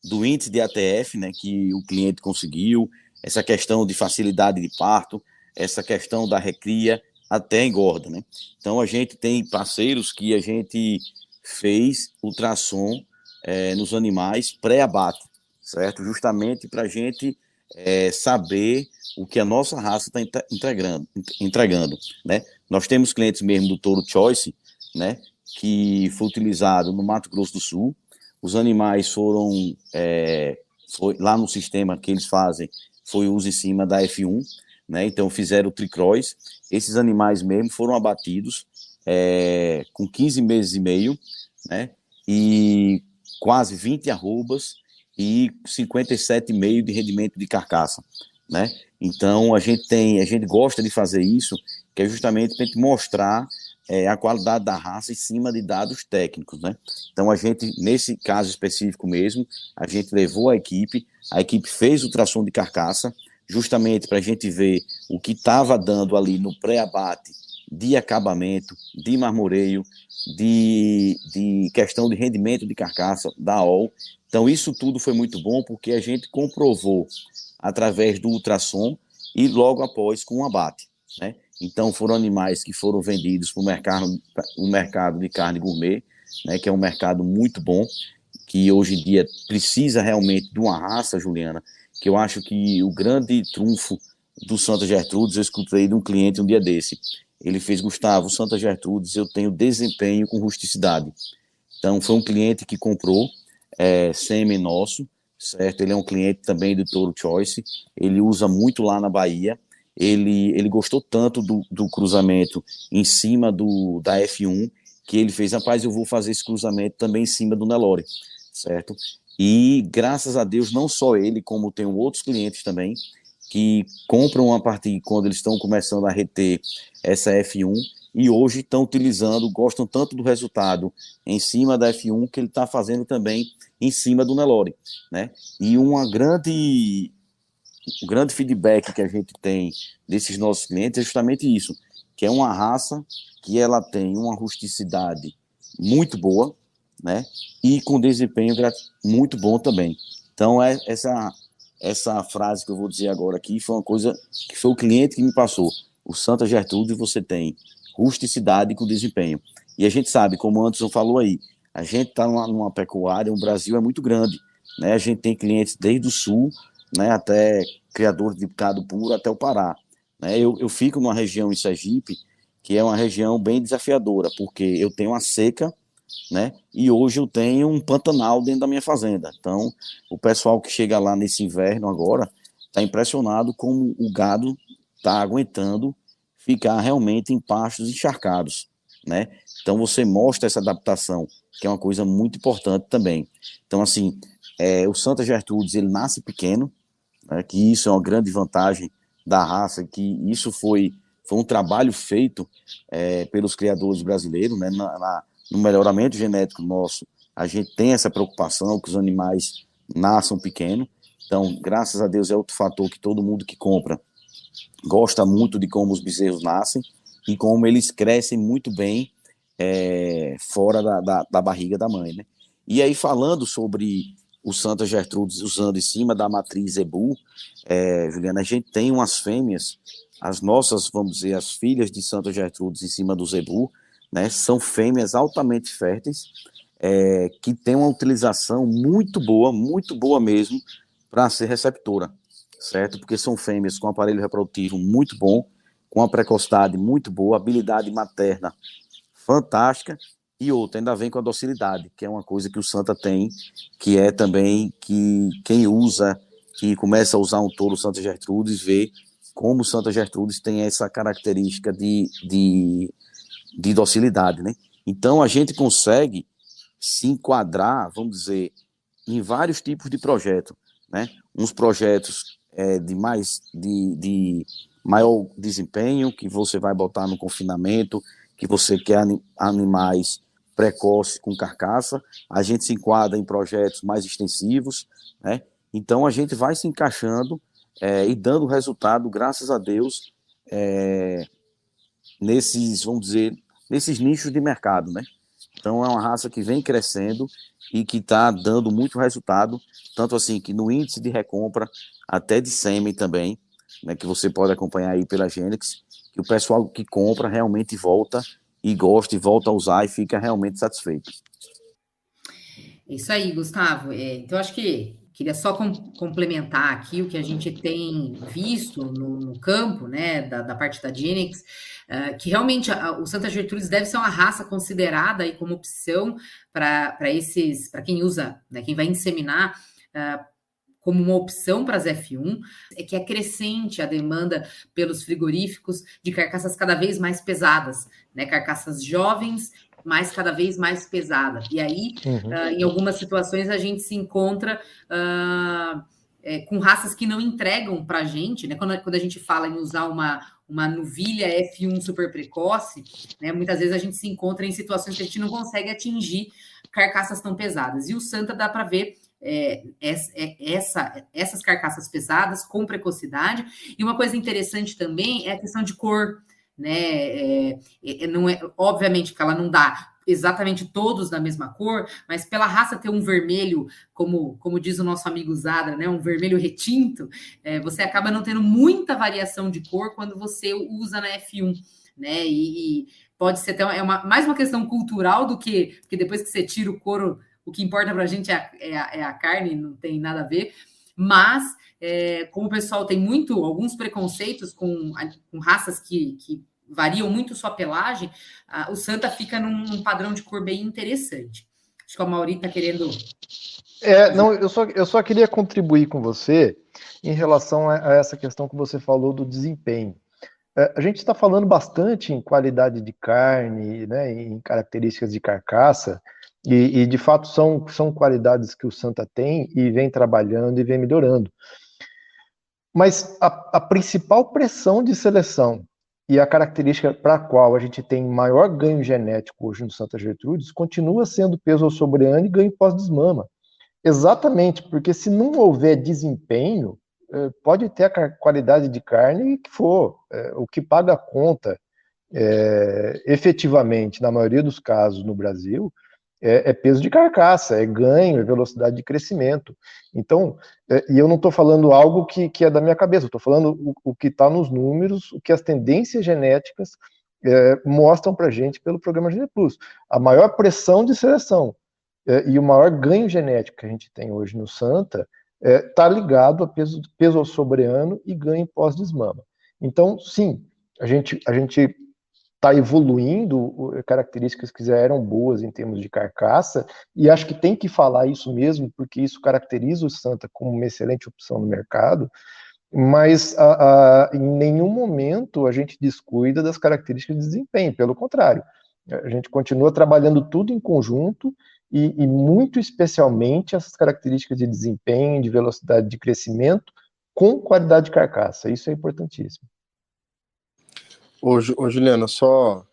do índice de ATF, né, que o cliente conseguiu, essa questão de facilidade de parto, essa questão da recria, até engorda, né? Então, a gente tem parceiros que a gente fez ultrassom nos animais pré-abate, certo? Justamente para a gente saber o que a nossa raça está entregando, né? Nós temos clientes mesmo do Touro Choice, né, que foi utilizado no Mato Grosso do Sul. Os animais foi lá no sistema que eles fazem, foi uso em cima da F1, né? Então fizeram o tricross. Esses animais mesmo foram abatidos com 15 meses e meio, né? E quase 20 arrobas e 57,5 de rendimento de carcaça, né? Então a gente gosta de fazer isso, que é justamente para a gente mostrar a qualidade da raça em cima de dados técnicos, né? Então a gente, nesse caso específico mesmo, a gente levou a equipe fez o ultrassom de carcaça, justamente para a gente ver o que estava dando ali no pré-abate de acabamento, de marmoreio, de questão de rendimento de carcaça, da AOL. Então isso tudo foi muito bom, porque a gente comprovou através do ultrassom e logo após com o abate, né? Então foram animais que foram vendidos para o mercado de carne gourmet, né, que é um mercado muito bom, que hoje em dia precisa realmente de uma raça, Juliana, que eu acho que o grande trunfo do Santa Gertrudes, eu escutei de um cliente um dia desse, ele fez: Gustavo, Santa Gertrudes, eu tenho desempenho com rusticidade. Então foi um cliente que comprou sêmen nosso, certo? Ele é um cliente também do Touro Choice, ele usa muito lá na Bahia. Ele gostou tanto do cruzamento em cima da F1, que ele fez: rapaz, eu vou fazer esse cruzamento também em cima do Nelore, certo? E graças a Deus, não só ele, como tenho outros clientes também, que compram a partir quando eles estão começando a reter essa F1, e hoje estão utilizando, gostam tanto do resultado em cima da F1, que ele está fazendo também em cima do Nelore, né? E o grande feedback que a gente tem desses nossos clientes é justamente isso, que é uma raça que ela tem uma rusticidade muito boa, né? E com desempenho muito bom também. Então, essa frase que eu vou dizer agora aqui foi uma coisa que foi o cliente que me passou. O Santa Gertrudes, você tem rusticidade com desempenho. E a gente sabe, como o Anderson falou aí, a gente está numa pecuária, o Brasil é muito grande, né? A gente tem clientes desde o sul né, até criadores de gado puro até o Pará. Né? Eu fico numa região em Sergipe que é uma região bem desafiadora, porque eu tenho uma seca, né, e hoje eu tenho um pantanal dentro da minha fazenda. Então, o pessoal que chega lá nesse inverno agora está impressionado como o gado está aguentando ficar realmente em pastos encharcados, né? Então, você mostra essa adaptação, que é uma coisa muito importante também. Então, assim, o Santa Gertrudes, ele nasce pequeno, né, que isso é uma grande vantagem da raça, que isso foi um trabalho feito pelos criadores brasileiros, né, no melhoramento genético nosso, a gente tem essa preocupação que os animais nasçam pequeno. Então, graças a Deus, é outro fator que todo mundo que compra gosta muito de como os bezerros nascem e como eles crescem muito bem fora da barriga da mãe, né? E aí, falando sobre o Santa Gertrudes usando em cima da matriz Zebu, Juliana, a gente tem umas fêmeas, as nossas, vamos dizer, as filhas de Santa Gertrudes em cima do Zebu, né, são fêmeas altamente férteis, que têm uma utilização muito boa mesmo, para ser receptora, certo? Porque são fêmeas com aparelho reprodutivo muito bom, com uma precocidade muito boa, habilidade materna fantástica, e outra, ainda vem com a docilidade, que é uma coisa que o Santa tem, que é também que quem usa, que começa a usar um touro Santa Gertrudes, vê como o Santa Gertrudes tem essa característica de docilidade, né? Então, a gente consegue se enquadrar, vamos dizer, em vários tipos de projeto, né? Uns projetos de maior desempenho, que você vai botar no confinamento, que você quer animais precoces com carcaça, a gente se enquadra em projetos mais extensivos, né? Então, a gente vai se encaixando e dando resultado, graças a Deus, nesses, vamos dizer, nesses nichos de mercado, né? Então é uma raça que vem crescendo e que está dando muito resultado, tanto assim que no índice de recompra, até de sêmen também, né, que você pode acompanhar aí pela Genex, que o pessoal que compra realmente volta e gosta e volta a usar e fica realmente satisfeito.
Isso aí, Gustavo. Então, acho que queria só complementar aqui o que a gente tem visto no campo, né, da parte da Genex, que realmente o Santa Gertrudes deve ser uma raça considerada aí como opção para quem usa, né, quem vai inseminar, como uma opção para as F1, que é crescente a demanda pelos frigoríficos de carcaças cada vez mais pesadas, né, carcaças jovens, mas cada vez mais pesada. E aí, em algumas situações, a gente se encontra com raças que não entregam para a gente, né? Quando a gente fala em usar uma novilha F1 super precoce, né? Muitas vezes a gente se encontra em situações que a gente não consegue atingir carcaças tão pesadas. E o Santa dá para ver essas carcaças pesadas com precocidade. E uma coisa interessante também é a questão de cor, né? Não obviamente que ela não dá exatamente todos da mesma cor, mas pela raça ter um vermelho, como diz o nosso amigo Zadra, né? Um vermelho retinto, você acaba não tendo muita variação de cor quando você usa na F1, né? E pode ser até mais uma questão cultural do que, porque depois que você tira o couro, o que importa para a gente é a carne, não tem nada a ver. Mas, como o pessoal tem alguns preconceitos com raças que variam muito sua pelagem, o Santa fica num padrão de cor bem interessante. Acho que a Mauri está querendo...
Não, eu só queria contribuir com você em relação a essa questão que você falou do desempenho. A gente está falando bastante em qualidade de carne, né, em características de carcaça, e de fato são qualidades que o Santa tem e vem trabalhando e vem melhorando. Mas a principal pressão de seleção e a característica para a qual a gente tem maior ganho genético hoje no Santa Gertrudes continua sendo peso ao sobreano e ganho pós-desmama. Exatamente, porque se não houver desempenho, pode ter a qualidade de carne que for. O que paga a conta, efetivamente, na maioria dos casos no Brasil, é peso de carcaça, é ganho, é velocidade de crescimento. Então, e eu não estou falando algo que é da minha cabeça, estou falando o que está nos números, o que as tendências genéticas mostram para a gente pelo programa Gene Plus. A maior pressão de seleção e o maior ganho genético que a gente tem hoje no Santa está ligado a peso ao sobreano e ganho pós-desmama. Então, sim, a gente está evoluindo características que já eram boas em termos de carcaça, e acho que tem que falar isso mesmo, porque isso caracteriza o Santa como uma excelente opção no mercado, mas em nenhum momento a gente descuida das características de desempenho, pelo contrário, a gente continua trabalhando tudo em conjunto e muito especialmente essas características de desempenho, de velocidade de crescimento, com qualidade de carcaça, isso é importantíssimo.
Ô Juliana, só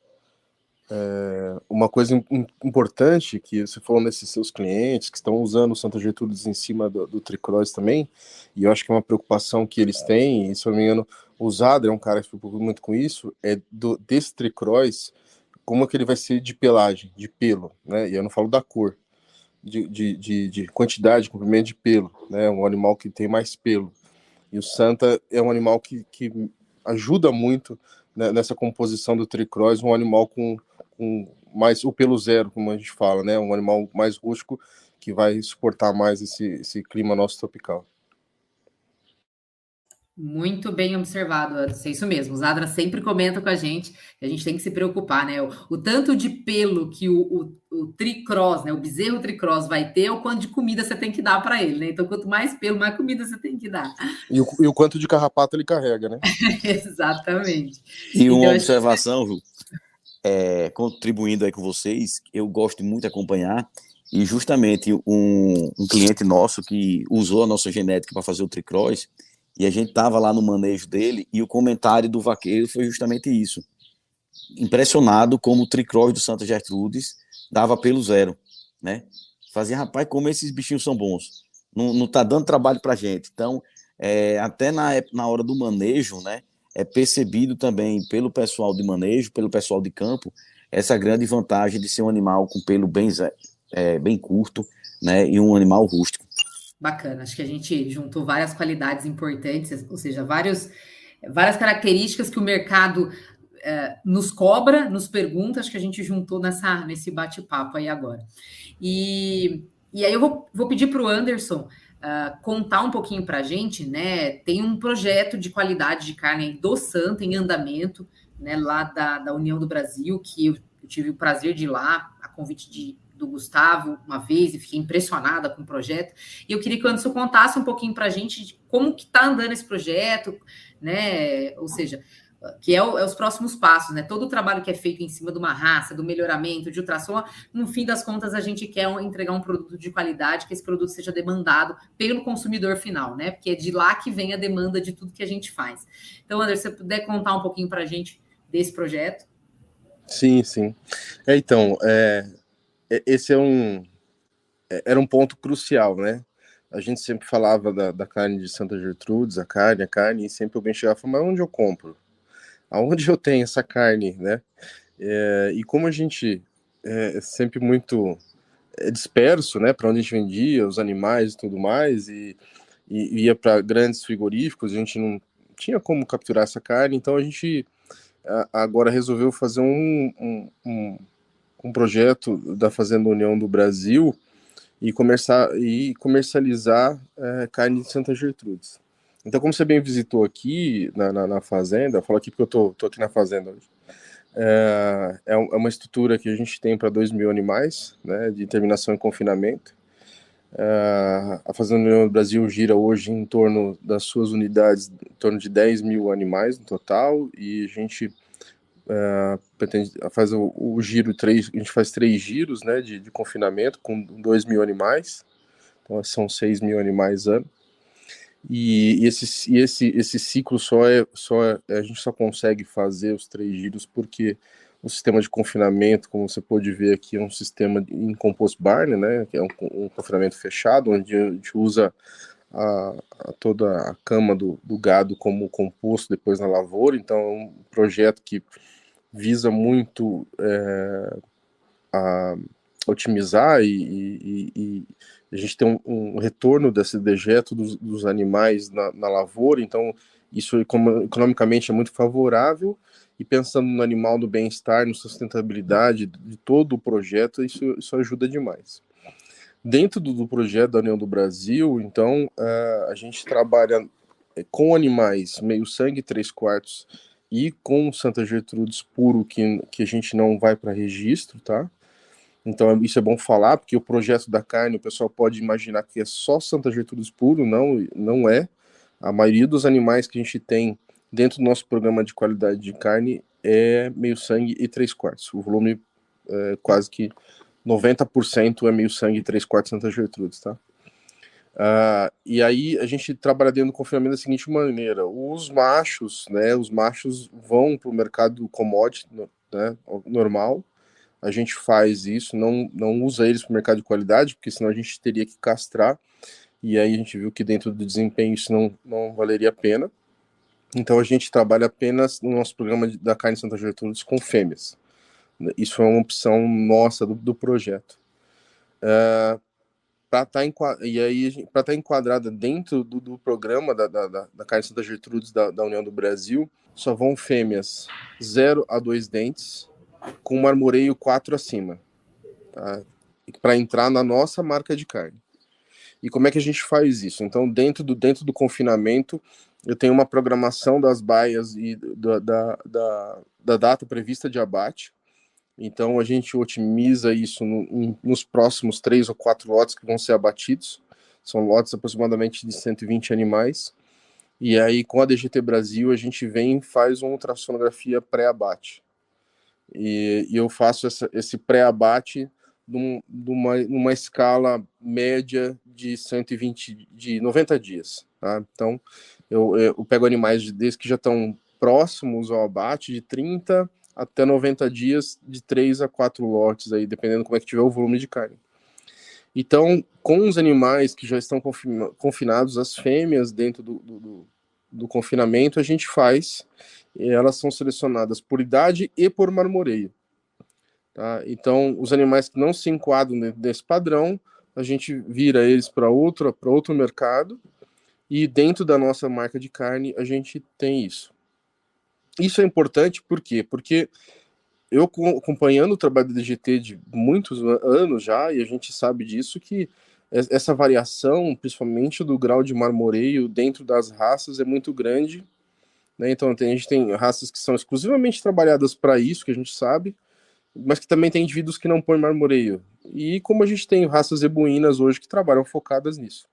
uma coisa importante que você falou nesses seus clientes que estão usando o Santa Gertrudes em cima do Tricross também, e eu acho que é uma preocupação que eles têm, e se eu não me engano, o Zadra é um cara que se preocupa muito com isso, desse Tricross, como é que ele vai ser de pelagem, de pelo, né? E eu não falo da cor, de quantidade, de comprimento de pelo, né? Um animal que tem mais pelo. E o Santa é um animal que ajuda muito, né, nessa composição do Tricross, um animal com mais o pelo zero, como a gente fala, né? Um animal mais rústico que vai suportar mais esse clima nosso tropical.
Muito bem observado, Anderson. É isso mesmo. O Zadra sempre comenta com a gente que a gente tem que se preocupar, né? O tanto de pelo que o tricross, né? O bezerro tricross vai ter, é o quanto de comida você tem que dar para ele, né? Então, quanto mais pelo, mais comida você tem que dar.
E o quanto de carrapato ele carrega, né?
Exatamente.
E uma
Então,
observação, Ju, contribuindo aí com vocês, eu gosto muito de acompanhar, e justamente um cliente nosso que usou a nossa genética para fazer o tricross, e a gente estava lá no manejo dele, e o comentário do vaqueiro foi justamente isso. Impressionado como o tricross do Santa Gertrudes dava pelo zero, né? Fazia, rapaz, como esses bichinhos são bons. Não tá dando trabalho pra gente. Então, até na hora do manejo, né? É percebido também pelo pessoal de manejo, pelo pessoal de campo, essa grande vantagem de ser um animal com pelo bem curto, né? E um animal rústico.
Bacana, acho que a gente juntou várias qualidades importantes, ou seja, várias características que o mercado nos cobra, nos pergunta, acho que a gente juntou nesse bate-papo aí agora. E aí eu vou pedir para o Anderson contar um pouquinho para a gente, né? Tem um projeto de qualidade de carne do Santa em andamento, né? Lá da União do Brasil, que eu tive o prazer de ir lá, a convite do Gustavo uma vez, e fiquei impressionada com o projeto. E eu queria que o Anderson contasse um pouquinho para a gente de como que está andando esse projeto, né? Ou seja, que é os próximos passos, né? Todo o trabalho que é feito em cima de uma raça, do melhoramento, de ultrassom, no fim das contas, a gente quer entregar um produto de qualidade, que esse produto seja demandado pelo consumidor final, né? Porque é de lá que vem a demanda de tudo que a gente faz. Então, Anderson, se você puder contar um pouquinho para a gente desse projeto.
Sim. Então, esse era um ponto crucial, né? A gente sempre falava da carne de Santa Gertrudes, a carne, e sempre alguém chegava e falava, mas onde eu compro? Aonde eu tenho essa carne, né? E como a gente é sempre muito disperso, né? Para onde a gente vendia os animais e tudo mais, e ia para grandes frigoríficos, a gente não tinha como capturar essa carne, então a gente agora resolveu fazer um projeto da Fazenda União do Brasil e comercializar carne de Santa Gertrudes. Então, como você bem visitou aqui na fazenda, eu falo aqui porque eu tô aqui na fazenda hoje, é uma estrutura que a gente tem para 2.000 animais, né, de terminação e confinamento. A Fazenda União do Brasil gira hoje em torno das suas unidades, em torno de 10.000 animais no total, e a gente pretende faz o giro a gente faz 3 giros, né, de confinamento com 2.000 animais, então são 6.000 animais ano. E esse ciclo a gente só consegue fazer os 3 giros porque o sistema de confinamento, como você pode ver aqui, é um sistema em compost barn, né, que é um confinamento fechado, onde a gente usa toda a cama do gado como composto depois na lavoura. Então é um projeto que visa muito a otimizar e a gente tem um retorno desse dejeto dos animais na lavoura, então isso economicamente é muito favorável, e pensando no animal, no bem-estar, na sustentabilidade de todo o projeto, isso ajuda demais. Dentro do projeto da União do Brasil, então, a gente trabalha com animais meio sangue 3/4 e com Santa Gertrudes puro, que a gente não vai para registro, tá? Então isso é bom falar, porque o projeto da carne, o pessoal pode imaginar que é só Santa Gertrudes puro, não é. A maioria dos animais que a gente tem dentro do nosso programa de qualidade de carne é meio sangue e 3/4. O volume é quase que 90% é meio sangue e 3/4 Santa Gertrudes, tá? E aí a gente trabalha dentro do confinamento da seguinte maneira: os machos vão para o mercado commodity, né, normal. A gente faz isso, não usa eles para o mercado de qualidade, porque senão a gente teria que castrar, e aí a gente viu que dentro do desempenho isso não valeria a pena. Então a gente trabalha apenas no nosso programa da carne Santa Gertrudes com fêmeas. Isso é uma opção nossa do projeto. Para estar enquadrada dentro do programa da carne Santa Gertrudes da União do Brasil, só vão fêmeas 0 a 2 dentes, com marmoreio 4 acima, tá? Para entrar na nossa marca de carne. E como é que a gente faz isso? Então, dentro do confinamento, eu tenho uma programação das baias e da data prevista de abate. Então, a gente otimiza isso nos próximos 3 ou 4 lotes que vão ser abatidos. São lotes aproximadamente de 120 animais. E aí, com a DGT Brasil, a gente vem e faz uma ultrassonografia pré-abate. E eu faço esse pré-abate numa escala média de 90 dias. Tá? Então, eu pego animais desde que já estão próximos ao abate, de 30 até 90 dias, de 3 a 4 lotes, aí, dependendo como é que tiver o volume de carne. Então, com os animais que já estão confinados, as fêmeas dentro do confinamento, a gente faz, elas são selecionadas por idade e por marmoreio. Tá? Então, os animais que não se enquadram nesse padrão, a gente vira eles para outro mercado, e dentro da nossa marca de carne, a gente tem isso. Isso é importante por quê? Porque eu, acompanhando o trabalho do DGT de muitos anos já, e a gente sabe disso, que essa variação, principalmente do grau de marmoreio dentro das raças, é muito grande, né? Então, a gente tem raças que são exclusivamente trabalhadas para isso, que a gente sabe, mas que também tem indivíduos que não põem marmoreio. E como a gente tem raças zebuínas hoje que trabalham focadas nisso.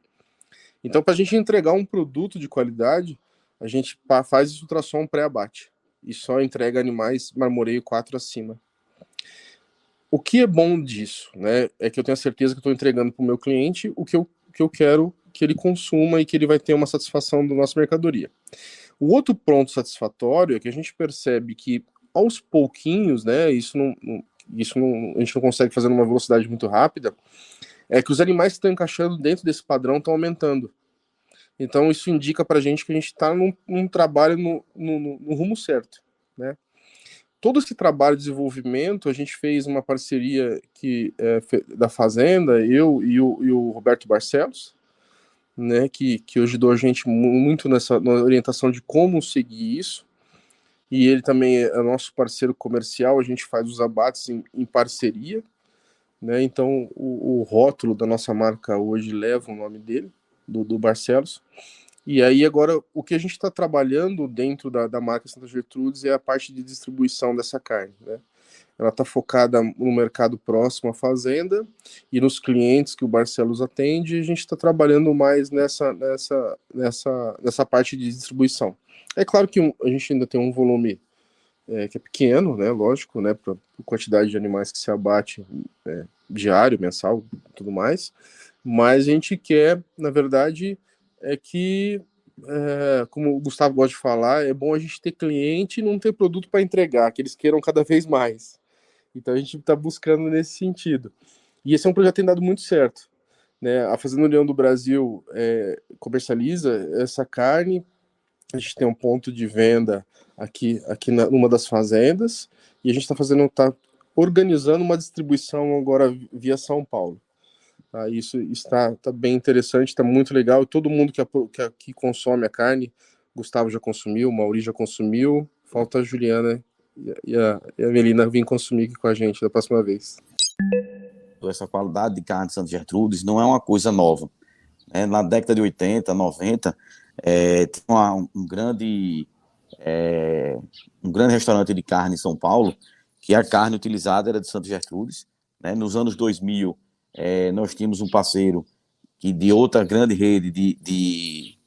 Então, para a gente entregar um produto de qualidade, a gente faz esse ultrassom pré-abate e só entrega animais marmoreio 4 acima. O que é bom disso, né, é que eu tenho a certeza que eu estou entregando para o meu cliente o que eu quero que ele consuma e que ele vai ter uma satisfação da nossa mercadoria. O outro ponto satisfatório é que a gente percebe que, aos pouquinhos, né, a gente não consegue fazer numa velocidade muito rápida, é que os animais que estão encaixando dentro desse padrão estão aumentando. Então, isso indica para a gente que a gente está num trabalho no rumo certo, né? Todo esse trabalho de desenvolvimento, a gente fez uma parceria da Fazenda, eu e o Roberto Barcelos, né, que ajudou a gente muito na orientação de como seguir isso. E ele também é nosso parceiro comercial, a gente faz os abates em parceria, né? Então o rótulo da nossa marca hoje leva o nome dele, do Barcelos. E aí agora o que a gente está trabalhando dentro da marca Santa Gertrudes é a parte de distribuição dessa carne, né? Ela está focada no mercado próximo à fazenda e nos clientes que o Barcelos atende, e a gente está trabalhando mais nessa parte de distribuição. É claro que a gente ainda tem um volume que é pequeno, né, lógico, né, para a quantidade de animais que se abate diário, mensal, tudo mais, mas a gente quer, na verdade, como o Gustavo gosta de falar, é bom a gente ter cliente e não ter produto para entregar, que eles queiram cada vez mais. Então a gente está buscando nesse sentido. E esse é um projeto que tem dado muito certo, né? A Fazenda União do Brasil comercializa essa carne. A gente tem um ponto de venda aqui numa das fazendas, e a gente está organizando uma distribuição agora via São Paulo. Tá? Isso está bem interessante, está muito legal. Todo mundo que consome a carne, Gustavo já consumiu, Mauri já consumiu, falta a Juliana e a Melina vir consumir aqui com a gente da próxima vez.
certo, essa qualidade de carne de Santa Gertrudes não é uma coisa nova. Né? Na década de 80, 90, tinha um grande restaurante de carne em São Paulo, que a carne utilizada era de Santa Gertrudes. Né? Nos anos 2000, nós tínhamos um parceiro de outra grande rede de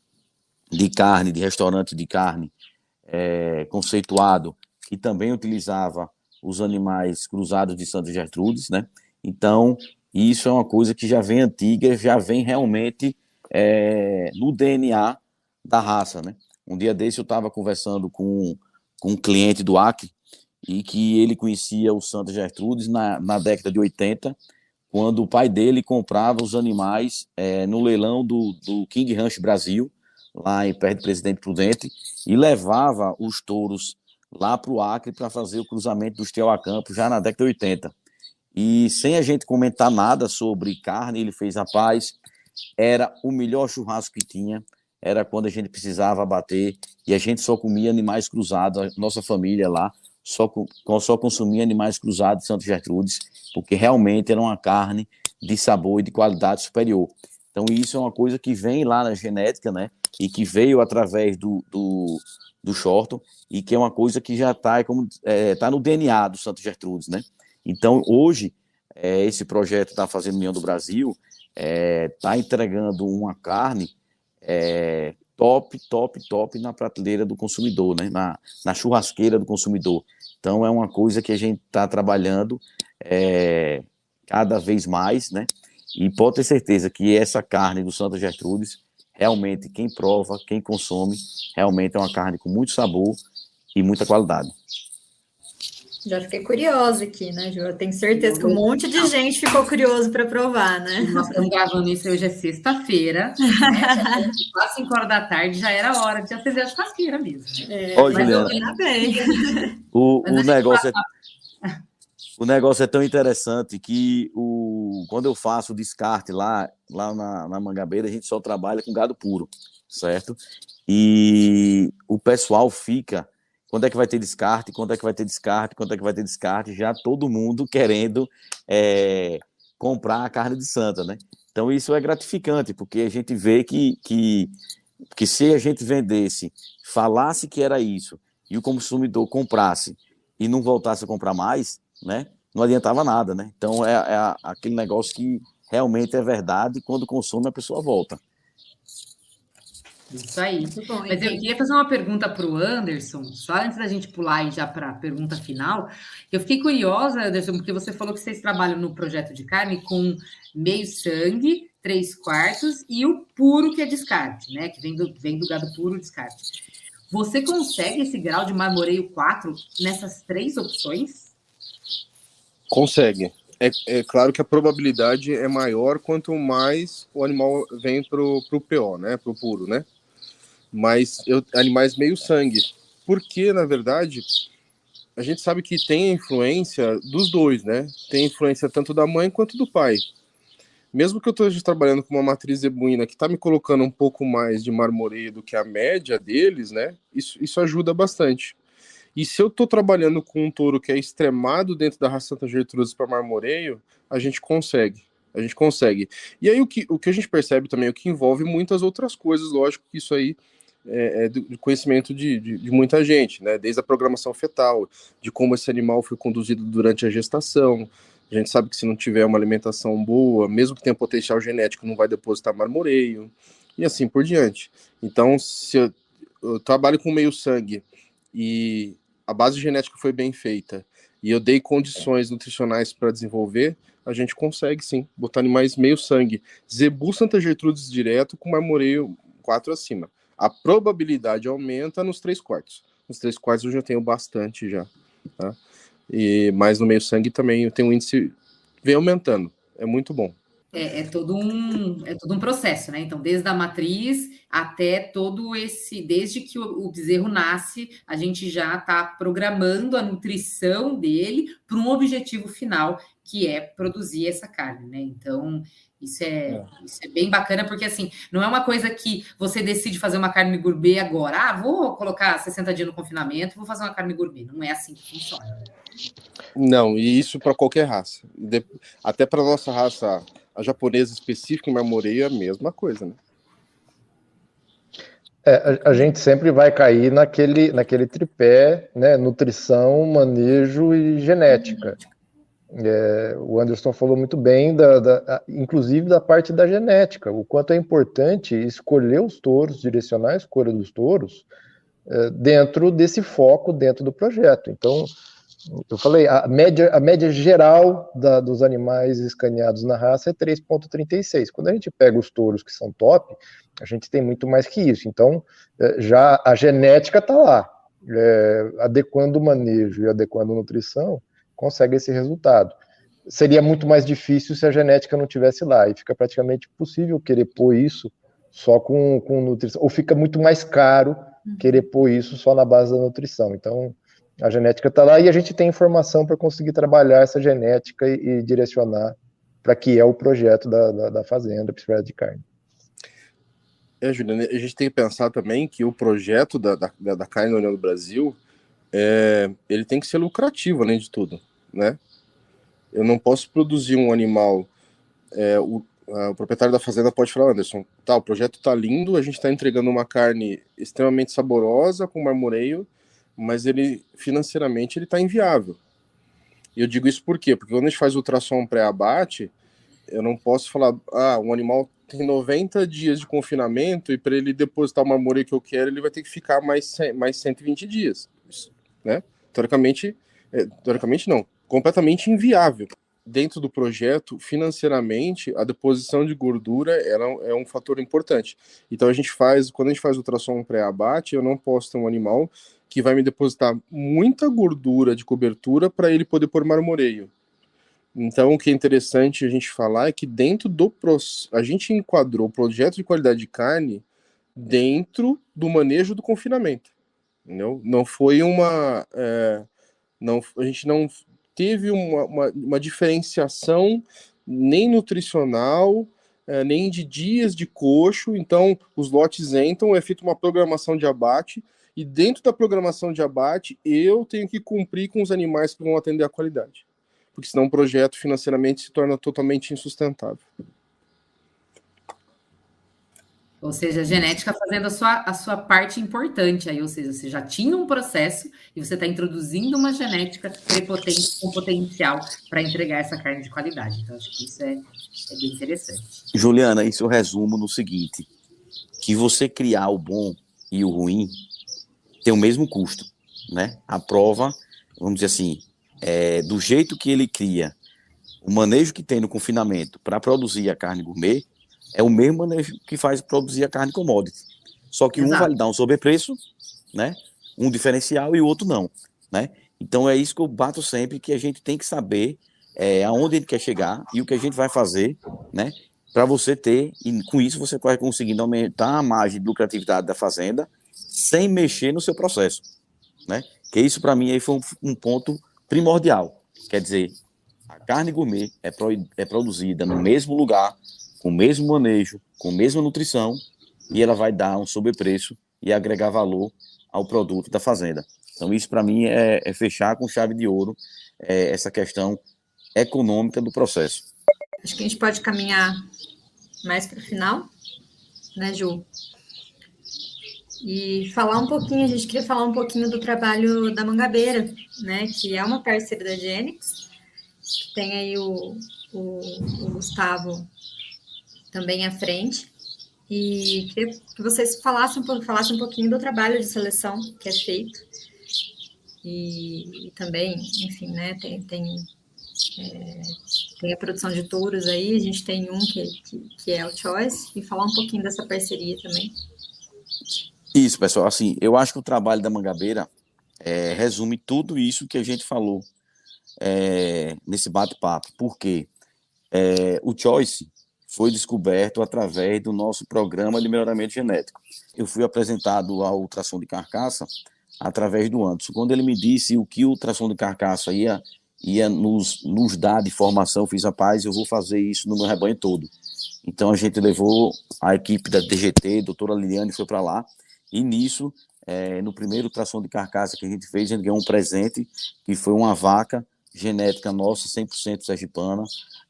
carne, de restaurante de carne, conceituado, que também utilizava os animais cruzados de Santa Gertrudes, né? Então, isso é uma coisa que já vem antiga, já vem realmente no DNA da raça, né? Um dia desse eu estava conversando com um cliente do Acre e que ele conhecia o Santa Gertrudes na década de 80, quando o pai dele comprava os animais no leilão do King Ranch Brasil, lá em perto do Presidente Prudente, e levava os touros lá para o Acre para fazer o cruzamento do Estiel a Campo, já na década de 80. E sem a gente comentar nada sobre carne, ele fez: rapaz, era o melhor churrasco que tinha, era quando a gente precisava abater, e a gente só comia animais cruzados, a nossa família lá só consumia animais cruzados de Santa Gertrudes, porque realmente era uma carne de sabor e de qualidade superior. Então isso é uma coisa que vem lá na genética, né, e que veio através do Shorton, e que é uma coisa que já está no DNA do Santa Gertrudes, né? Então, hoje, esse projeto da Fazenda União do Brasil está entregando uma carne top, top, top na prateleira do consumidor, né? Na churrasqueira do consumidor. Então, é uma coisa que a gente está trabalhando cada vez mais, né? E pode ter certeza que essa carne do Santa Gertrudes, realmente, quem prova, quem consome, realmente é uma carne com muito sabor e muita qualidade.
Já fiquei curiosa aqui, né, Ju? Eu tenho certeza que um monte de gente ficou curioso para provar, né?
Nós estamos gravando isso, hoje é sexta-feira, né? Quase 5 horas da tarde, já era hora de acender a churrasqueira mesmo.
Olha, Juliana, o negócio é tão interessante que quando eu faço o descarte lá na Mangabeira, a gente só trabalha com gado puro, certo? E o pessoal fica: quando é que vai ter descarte? Quando é que vai ter descarte? Quando é que vai ter descarte? Já todo mundo querendo comprar a carne de Santa, né? Então isso é gratificante, porque a gente vê que se a gente vendesse, falasse que era isso, e o consumidor comprasse e não voltasse a comprar mais, né? Não adiantava nada, né? Então é aquele negócio que realmente é verdade, quando consome a pessoa volta.
Isso aí.
Bom,
mas eu queria fazer uma pergunta para o Anderson, só antes da gente pular e já para a pergunta final. Eu fiquei curiosa, Anderson, porque você falou que vocês trabalham no projeto de carne com meio sangue, 3/4 e o puro, que é descarte, né? Que vem do gado puro, descarte. Você consegue esse grau de marmoreio 4 nessas 3 opções?
Consegue. É claro que a probabilidade é maior quanto mais o animal vem pro PO, né? Pro puro, né? Mas animais meio sangue. Porque, na verdade, a gente sabe que tem a influência dos dois, né? Tem influência tanto da mãe quanto do pai. Mesmo que eu esteja trabalhando com uma matriz zebuína que está me colocando um pouco mais de marmoreio do que a média deles, né? Isso ajuda bastante. E se eu estou trabalhando com um touro que é extremado dentro da raça Santa Gertrudes para marmoreio, a gente consegue. E aí o que a gente percebe também, o que envolve muitas outras coisas, lógico que isso aí é do conhecimento de muita gente, né? Desde a programação fetal, de como esse animal foi conduzido durante a gestação. A gente sabe que se não tiver uma alimentação boa, mesmo que tenha potencial genético, não vai depositar marmoreio, e assim por diante. Então, se eu trabalho com meio sangue e a base genética foi bem feita, e eu dei condições nutricionais para desenvolver, a gente consegue sim botar animais meio sangue. Zebu Santa Gertrudes direto com marmoreio 4 acima. A probabilidade aumenta nos 3/4. Nos 3/4 eu já tenho bastante já. Tá? Mas no meio sangue também tem um índice, vem aumentando. É muito bom.
É todo um processo, né? Então, desde a matriz até desde que o bezerro nasce, a gente já está programando a nutrição dele para um objetivo final, que é produzir essa carne, né? Então, isso é bem bacana, porque assim, não é uma coisa que você decide fazer uma carne gourmet agora. Vou colocar 60 dias no confinamento, vou fazer uma carne gourmet. Não é assim que funciona.
Não, e isso para qualquer raça. Até para nossa raça, a japonesa específica em marmoreio, é a mesma coisa, né?
A gente sempre vai cair naquele tripé, né? Nutrição, manejo e genética. O Anderson falou muito bem, inclusive da parte da genética, o quanto é importante escolher os touros, direcionar a escolha dos touros dentro desse foco, dentro do projeto. Então, eu falei, a média geral dos animais escaneados na raça é 3,36. Quando a gente pega os touros que são top, a gente tem muito mais que isso. Então, já a genética está lá, adequando o manejo e adequando a nutrição, consegue esse resultado. Seria muito mais difícil se a genética não tivesse lá, e fica praticamente impossível querer pôr isso só com nutrição, ou fica muito mais caro querer pôr isso só na base da nutrição. Então, a genética está lá e a gente tem informação para conseguir trabalhar essa genética e direcionar para que é o projeto da fazenda, para de carne.
Juliana, a gente tem que pensar também que o projeto da carne na União do Brasil, ele tem que ser lucrativo, além de tudo, né? Eu não posso produzir um animal... o proprietário da fazenda pode falar, Anderson, tá, o projeto tá lindo, a gente está entregando uma carne extremamente saborosa, com marmoreio, mas ele, financeiramente, ele tá inviável. E eu digo isso por quê? Porque quando a gente faz ultrassom pré-abate, eu não posso falar, um animal tem 90 dias de confinamento e para ele depositar o marmoreio que eu quero, ele vai ter que ficar mais 120 dias, né? Teoricamente não, completamente inviável. Dentro do projeto, financeiramente, a deposição de gordura é um fator importante. Então quando a gente faz ultrassom pré-abate, eu não posso ter um animal que vai me depositar muita gordura de cobertura para ele poder pôr marmoreio. Então, o que é interessante a gente falar é que a gente enquadrou o projeto de qualidade de carne dentro do manejo do confinamento. Entendeu? Não foi a gente não teve uma diferenciação nem nutricional, nem de dias de coxo. Então, os lotes entram, é feita uma programação de abate, e dentro da programação de abate, eu tenho que cumprir com os animais que vão atender a qualidade. Porque senão o projeto financeiramente se torna totalmente insustentável.
Ou seja, a genética fazendo a sua parte importante aí, ou seja, você já tinha um processo e você está introduzindo uma genética prepotente com potencial para entregar essa carne de qualidade. Então, acho que isso é bem interessante.
Juliana, isso eu resumo no seguinte, que você criar o bom e o ruim tem o mesmo custo, né? A prova, vamos dizer assim, do jeito que ele cria, o manejo que tem no confinamento para produzir a carne gourmet, é o mesmo manejo que faz produzir a carne commodity. Só que Exato. Um vai lhe dar um sobrepreço, né? Um diferencial e o outro não, né? Então é isso que eu bato sempre, que a gente tem que saber aonde ele quer chegar e o que a gente vai fazer, né? Para você ter, e com isso você vai conseguindo aumentar a margem de lucratividade da fazenda sem mexer no seu processo, né? Que isso para mim aí foi um ponto primordial. Quer dizer, a carne gourmet é produzida no mesmo lugar, com o mesmo manejo, com a mesma nutrição, e ela vai dar um sobrepreço e agregar valor ao produto da fazenda. Então isso para mim é fechar com chave de ouro essa questão econômica do processo.
Acho que a gente pode caminhar mais para o final, né, Ju? E falar um pouquinho, a gente queria falar um pouquinho do trabalho da Mangabeira, né, que é uma parceira da Genix, que tem aí o Gustavo também à frente, e queria que vocês falassem um pouquinho do trabalho de seleção que é feito, e também, enfim, né, tem a produção de touros aí, a gente tem um que é o Choice, e falar um pouquinho dessa parceria também.
Isso, pessoal, assim, eu acho que o trabalho da Mangabeira resume tudo isso que a gente falou nesse bate-papo, porque o Choice foi descoberto através do nosso programa de melhoramento genético. Eu fui apresentado ao ultrassom de carcaça através do Anderson. Quando ele me disse o que o ultrassom de carcaça ia nos dar de formação, eu fiz, rapaz, eu vou fazer isso no meu rebanho todo. Então a gente levou a equipe da DGT, a doutora Liliane foi para lá, e nisso, no primeiro ultrassom de carcaça que a gente fez, a gente ganhou um presente, que foi uma vaca genética nossa, 100% sergipana.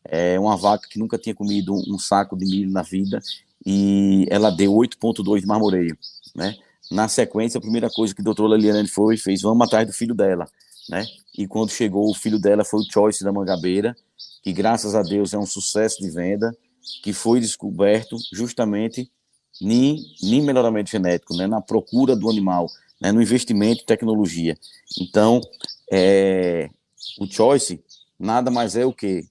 É uma vaca que nunca tinha comido um saco de milho na vida, e ela deu 8,2 de marmoreio, né? Na sequência, a primeira coisa que a doutora Liliane fez, vamos atrás do filho dela, né? E quando chegou, o filho dela foi o Choice da Mangabeira, que graças a Deus é um sucesso de venda, que foi descoberto justamente em melhoramento genético, né? Na procura do animal, né? No investimento em tecnologia. Então, o Choice nada mais é o que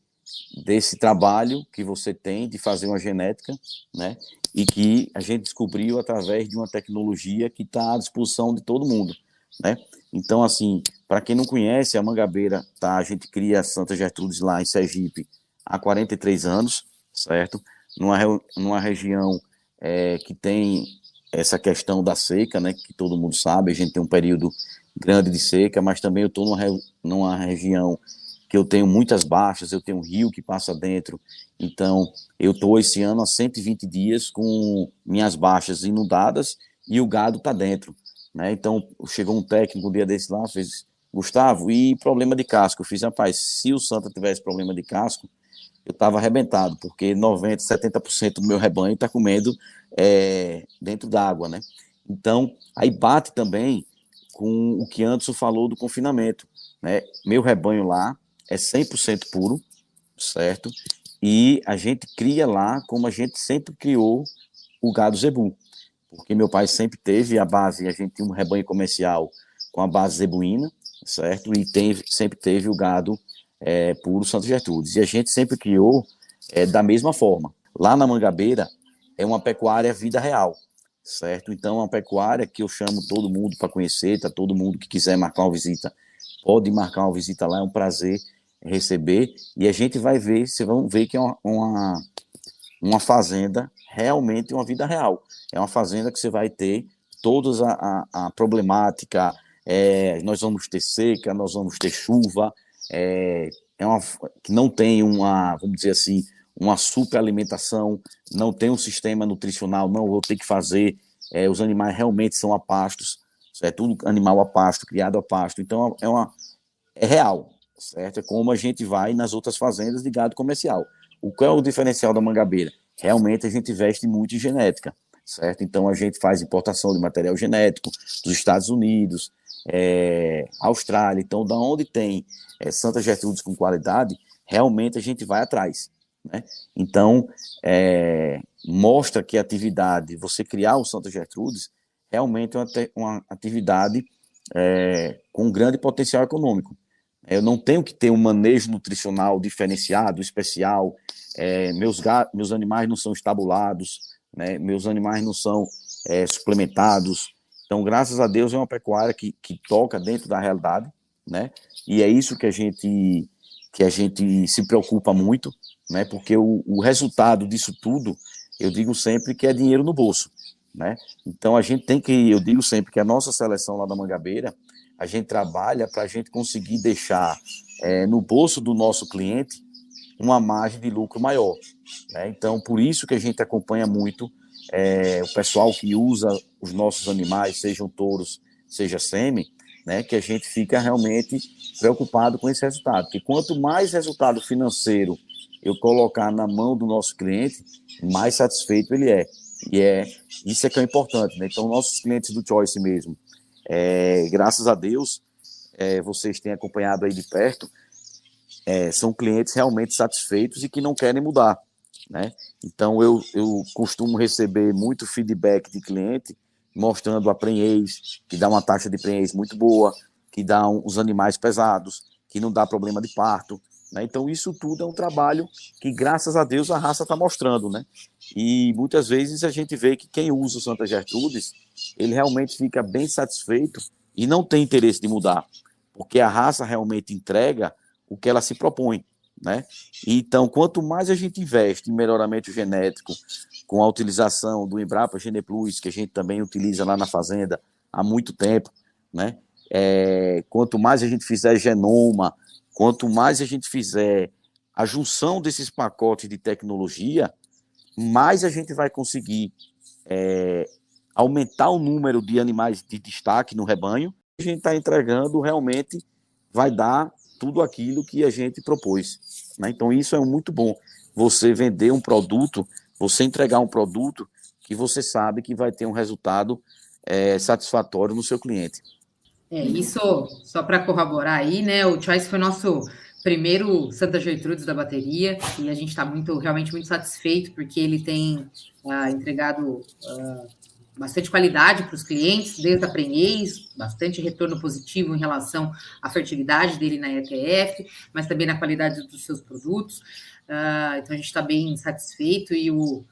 desse trabalho que você tem de fazer uma genética, né? E que a gente descobriu através de uma tecnologia que está à disposição de todo mundo, né? Então, assim, para quem não conhece, a Mangabeira, tá? A gente cria Santa Gertrudes lá em Sergipe há 43 anos, certo? Numa região que tem essa questão da seca, né? Que todo mundo sabe, a gente tem um período grande de seca, mas também eu estou numa região que eu tenho muitas baixas, eu tenho um rio que passa dentro, então eu estou esse ano há 120 dias com minhas baixas inundadas e o gado está dentro, né? Então chegou um técnico um dia desse lá, fez: Gustavo, e problema de casco? Eu fiz: rapaz, se o Santa tivesse problema de casco, eu estava arrebentado, porque 90%, 70% do meu rebanho está comendo dentro d'água, né? Então, aí bate também com o que Anderson falou do confinamento, né? Meu rebanho lá é 100% puro, certo? E a gente cria lá como a gente sempre criou o gado zebu, porque meu pai sempre teve a base, a gente tinha um rebanho comercial com a base zebuína, certo? E sempre teve o gado puro Santa Gertrudes. E a gente sempre criou da mesma forma. Lá na Mangabeira é uma pecuária vida real, certo? Então é uma pecuária que eu chamo todo mundo para conhecer, tá? Todo mundo que quiser marcar uma visita pode marcar uma visita lá, é um prazer receber, e a gente vai ver, vocês vão ver que é uma fazenda realmente uma vida real. É uma fazenda que você vai ter toda a problemática, nós vamos ter seca, nós vamos ter chuva, que não tem vamos dizer assim, uma superalimentação, não tem um sistema nutricional, não vou ter que fazer, os animais realmente são a pastos, é tudo animal a pasto, criado a pasto, então é real, certo? É como a gente vai nas outras fazendas de gado comercial. Qual é o diferencial da Mangabeira? Realmente a gente investe muito em genética, certo? Então a gente faz importação de material genético dos Estados Unidos, Austrália. Então, da onde tem Santa Gertrudes com qualidade, realmente a gente vai atrás, né? Então, mostra que a atividade, você criar o Santa Gertrudes, realmente é uma atividade com um grande potencial econômico. Eu não tenho que ter um manejo nutricional diferenciado, especial. Meus animais não são estabulados, né? Meus animais não são suplementados. Então, graças a Deus, é uma pecuária que toca dentro da realidade, né? E é isso que a gente se preocupa muito, né? Porque o resultado disso tudo, eu digo sempre que é dinheiro no bolso, né? Então, eu digo sempre que a nossa seleção lá da Mangabeira, a gente trabalha para a gente conseguir deixar no bolso do nosso cliente uma margem de lucro maior, né? Então, por isso que a gente acompanha muito o pessoal que usa os nossos animais, sejam touros, seja sêmen, né? Que a gente fica realmente preocupado com esse resultado, porque quanto mais resultado financeiro eu colocar na mão do nosso cliente, mais satisfeito ele é. E isso que é importante, né? Então, nossos clientes do Choice mesmo, graças a Deus, vocês têm acompanhado aí de perto, são clientes realmente satisfeitos e que não querem mudar, né? Então, eu costumo receber muito feedback de cliente mostrando a prenhez, que dá uma taxa de prenhez muito boa, que dá os animais pesados, que não dá problema de parto, né? Então, isso tudo é um trabalho que, graças a Deus, a raça está mostrando, né? E muitas vezes a gente vê que quem usa o Santa Gertrudes, ele realmente fica bem satisfeito e não tem interesse de mudar, porque a raça realmente entrega o que ela se propõe, né? Então, quanto mais a gente investe em melhoramento genético, com a utilização do Embrapa GenePlus, que a gente também utiliza lá na fazenda há muito tempo, né? Quanto mais a gente fizer genoma, quanto mais a gente fizer a junção desses pacotes de tecnologia, mais a gente vai conseguir aumentar o número de animais de destaque no rebanho. A gente está entregando realmente vai dar tudo aquilo que a gente propôs, né? Então isso é muito bom, você vender um produto, você entregar um produto que você sabe que vai ter um resultado satisfatório no seu cliente.
Isso só para corroborar aí, né? O Choice foi nosso primeiro Santa Gertrudes da bateria e a gente está realmente muito satisfeito porque ele tem entregado bastante qualidade para os clientes, desde a prenhez, bastante retorno positivo em relação à fertilidade dele na ETF, mas também na qualidade dos seus produtos. Então a gente está bem satisfeito e o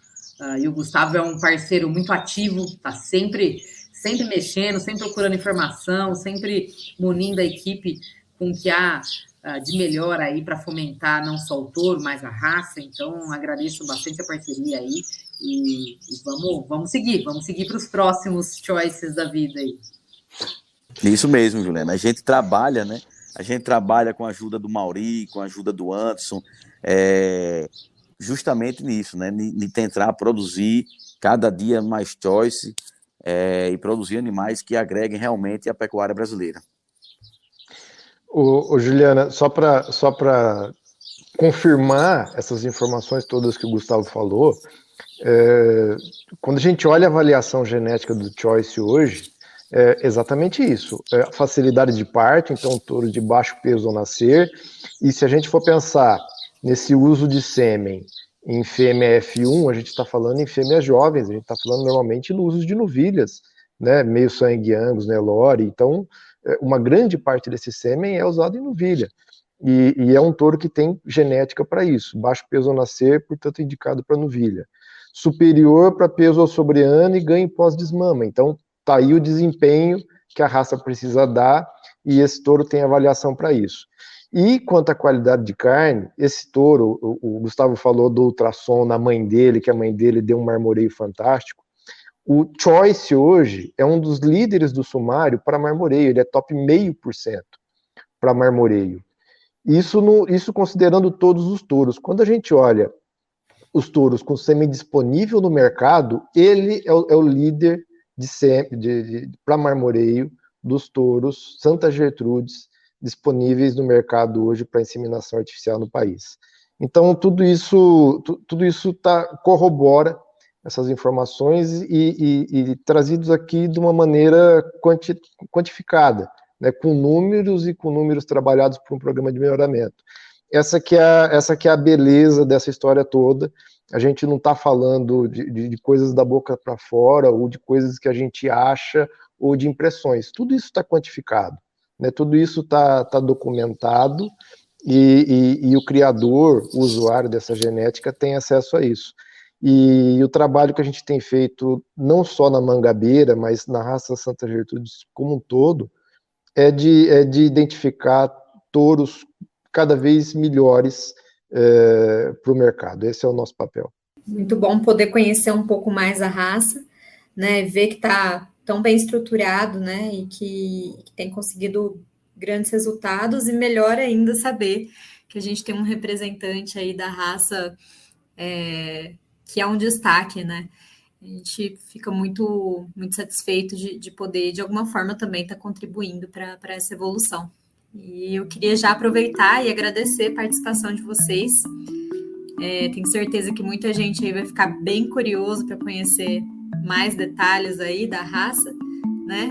Gustavo é um parceiro muito ativo, está sempre mexendo, sempre procurando informação, sempre munindo a equipe com o que há de melhor aí para fomentar não só o touro, mas a raça. Então, agradeço bastante a parceria aí e vamos seguir para os próximos choices da vida aí.
Isso mesmo, Juliana. A gente trabalha, né? A gente trabalha com a ajuda do Mauri, com a ajuda do Anderson, justamente nisso, né? De tentar produzir cada dia mais choice e produzir animais que agreguem realmente a pecuária brasileira.
Juliana, só para confirmar essas informações todas que o Gustavo falou, quando a gente olha a avaliação genética do Choice hoje, é exatamente isso, facilidade de parto, então touro de baixo peso ao nascer, e se a gente for pensar nesse uso de sêmen em fêmea F1, a gente está falando em fêmeas jovens, a gente está falando normalmente no uso de novilhas, né, meio sangue Angus, Nelore, então uma grande parte desse sêmen é usado em novilha, e é um touro que tem genética para isso, baixo peso ao nascer, portanto indicado para novilha, superior para peso ao sobreano e ganho pós-desmama, então está aí o desempenho que a raça precisa dar, e esse touro tem avaliação para isso. E quanto à qualidade de carne, esse touro, o Gustavo falou do ultrassom na mãe dele, que a mãe dele deu um marmoreio fantástico. O Choice hoje é um dos líderes do sumário para marmoreio, ele é top 0,5% para marmoreio. Isso considerando todos os touros. Quando a gente olha os touros com sêmen disponível no mercado, ele é o líder para marmoreio dos touros Santa Gertrudes disponíveis no mercado hoje para inseminação artificial no país. Então, tudo isso corrobora essas informações e trazidos aqui de uma maneira quantificada, né, com números trabalhados por um programa de melhoramento. Essa que é a beleza dessa história toda. A gente não está falando de coisas da boca para fora, ou de coisas que a gente acha, ou de impressões. Tudo isso está quantificado, né? Tudo isso está documentado, e o criador, o usuário dessa genética, tem acesso a isso. E o trabalho que a gente tem feito, não só na Mangabeira, mas na raça Santa Gertrudes como um todo, é de identificar touros cada vez melhores para o mercado. Esse é o nosso papel.
Muito bom poder conhecer um pouco mais a raça, né? Ver que está tão bem estruturado, né? E que tem conseguido grandes resultados, e melhor ainda saber que a gente tem um representante aí da raça que é um destaque, né? A gente fica muito, muito satisfeito de poder, de alguma forma, também estar contribuindo para essa evolução. E eu queria já aproveitar e agradecer a participação de vocês. Tenho certeza que muita gente aí vai ficar bem curioso para conhecer mais detalhes aí da raça, né?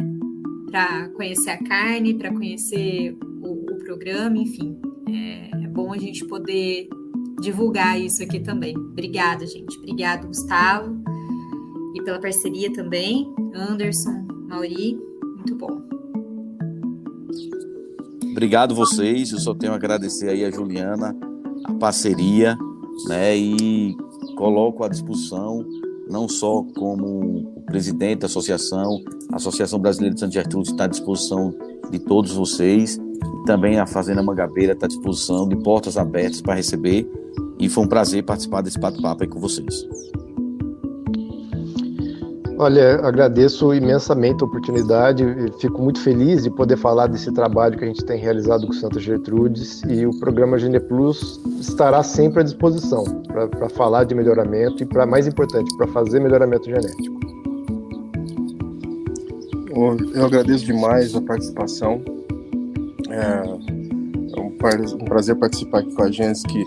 Para conhecer a carne, para conhecer o programa, enfim. É bom a gente poder divulgar isso aqui também. Obrigada, gente. Obrigado, Gustavo. E pela parceria também. Anderson, Mauri, muito bom.
Obrigado vocês, eu só tenho a agradecer aí a Juliana, a parceria, né, e coloco à disposição, não só como o presidente da associação, a Associação Brasileira de Santa Gertrudes está à disposição de todos vocês, e também a Fazenda Mangabeira está à disposição, de portas abertas para receber, e foi um prazer participar desse bate-papo aí com vocês.
Olha, agradeço imensamente a oportunidade, fico muito feliz de poder falar desse trabalho que a gente tem realizado com Santa Gertrudes, e o programa Gene Plus estará sempre à disposição para falar de melhoramento e, para mais importante, para fazer melhoramento genético.
Eu agradeço demais a participação. É um prazer participar aqui com a Gênex, que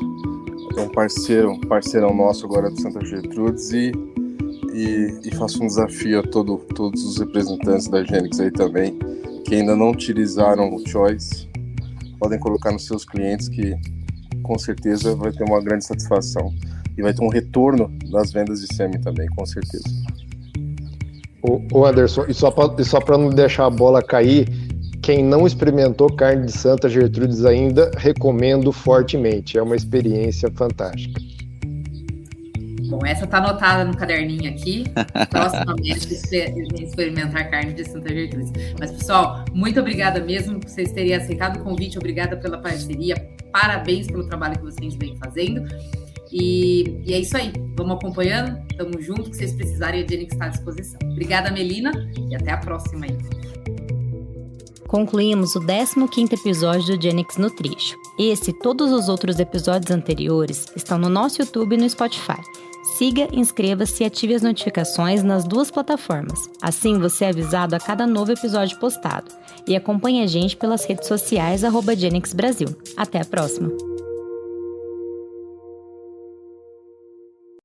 é um parceirão nosso agora do Santa Gertrudes, e faço um desafio a todos os representantes da Gênex aí também, que ainda não utilizaram o Choice, podem colocar nos seus clientes, que com certeza vai ter uma grande satisfação e vai ter um retorno das vendas de sêmen também, com certeza.
O Anderson, e só para não deixar a bola cair, quem não experimentou carne de Santa Gertrudes ainda, recomendo fortemente. É uma experiência fantástica.
Bom, essa está anotada no caderninho aqui. Proximamente experimentar carne de Santa Gertrudes. Mas, pessoal, muito obrigada mesmo por vocês terem aceitado o convite. Obrigada pela parceria. Parabéns pelo trabalho que vocês vêm fazendo. E é isso aí. Vamos acompanhando. Tamo junto. Que vocês precisarem, a Gênex está à disposição. Obrigada, Melina. E até a próxima aí.
Concluímos o 15º episódio do Gênex Nutrition. Esse e todos os outros episódios anteriores estão no nosso YouTube e no Spotify. Siga, inscreva-se e ative as notificações nas duas plataformas. Assim você é avisado a cada novo episódio postado. E acompanhe a gente pelas redes sociais @GenexBrasil. Até a próxima!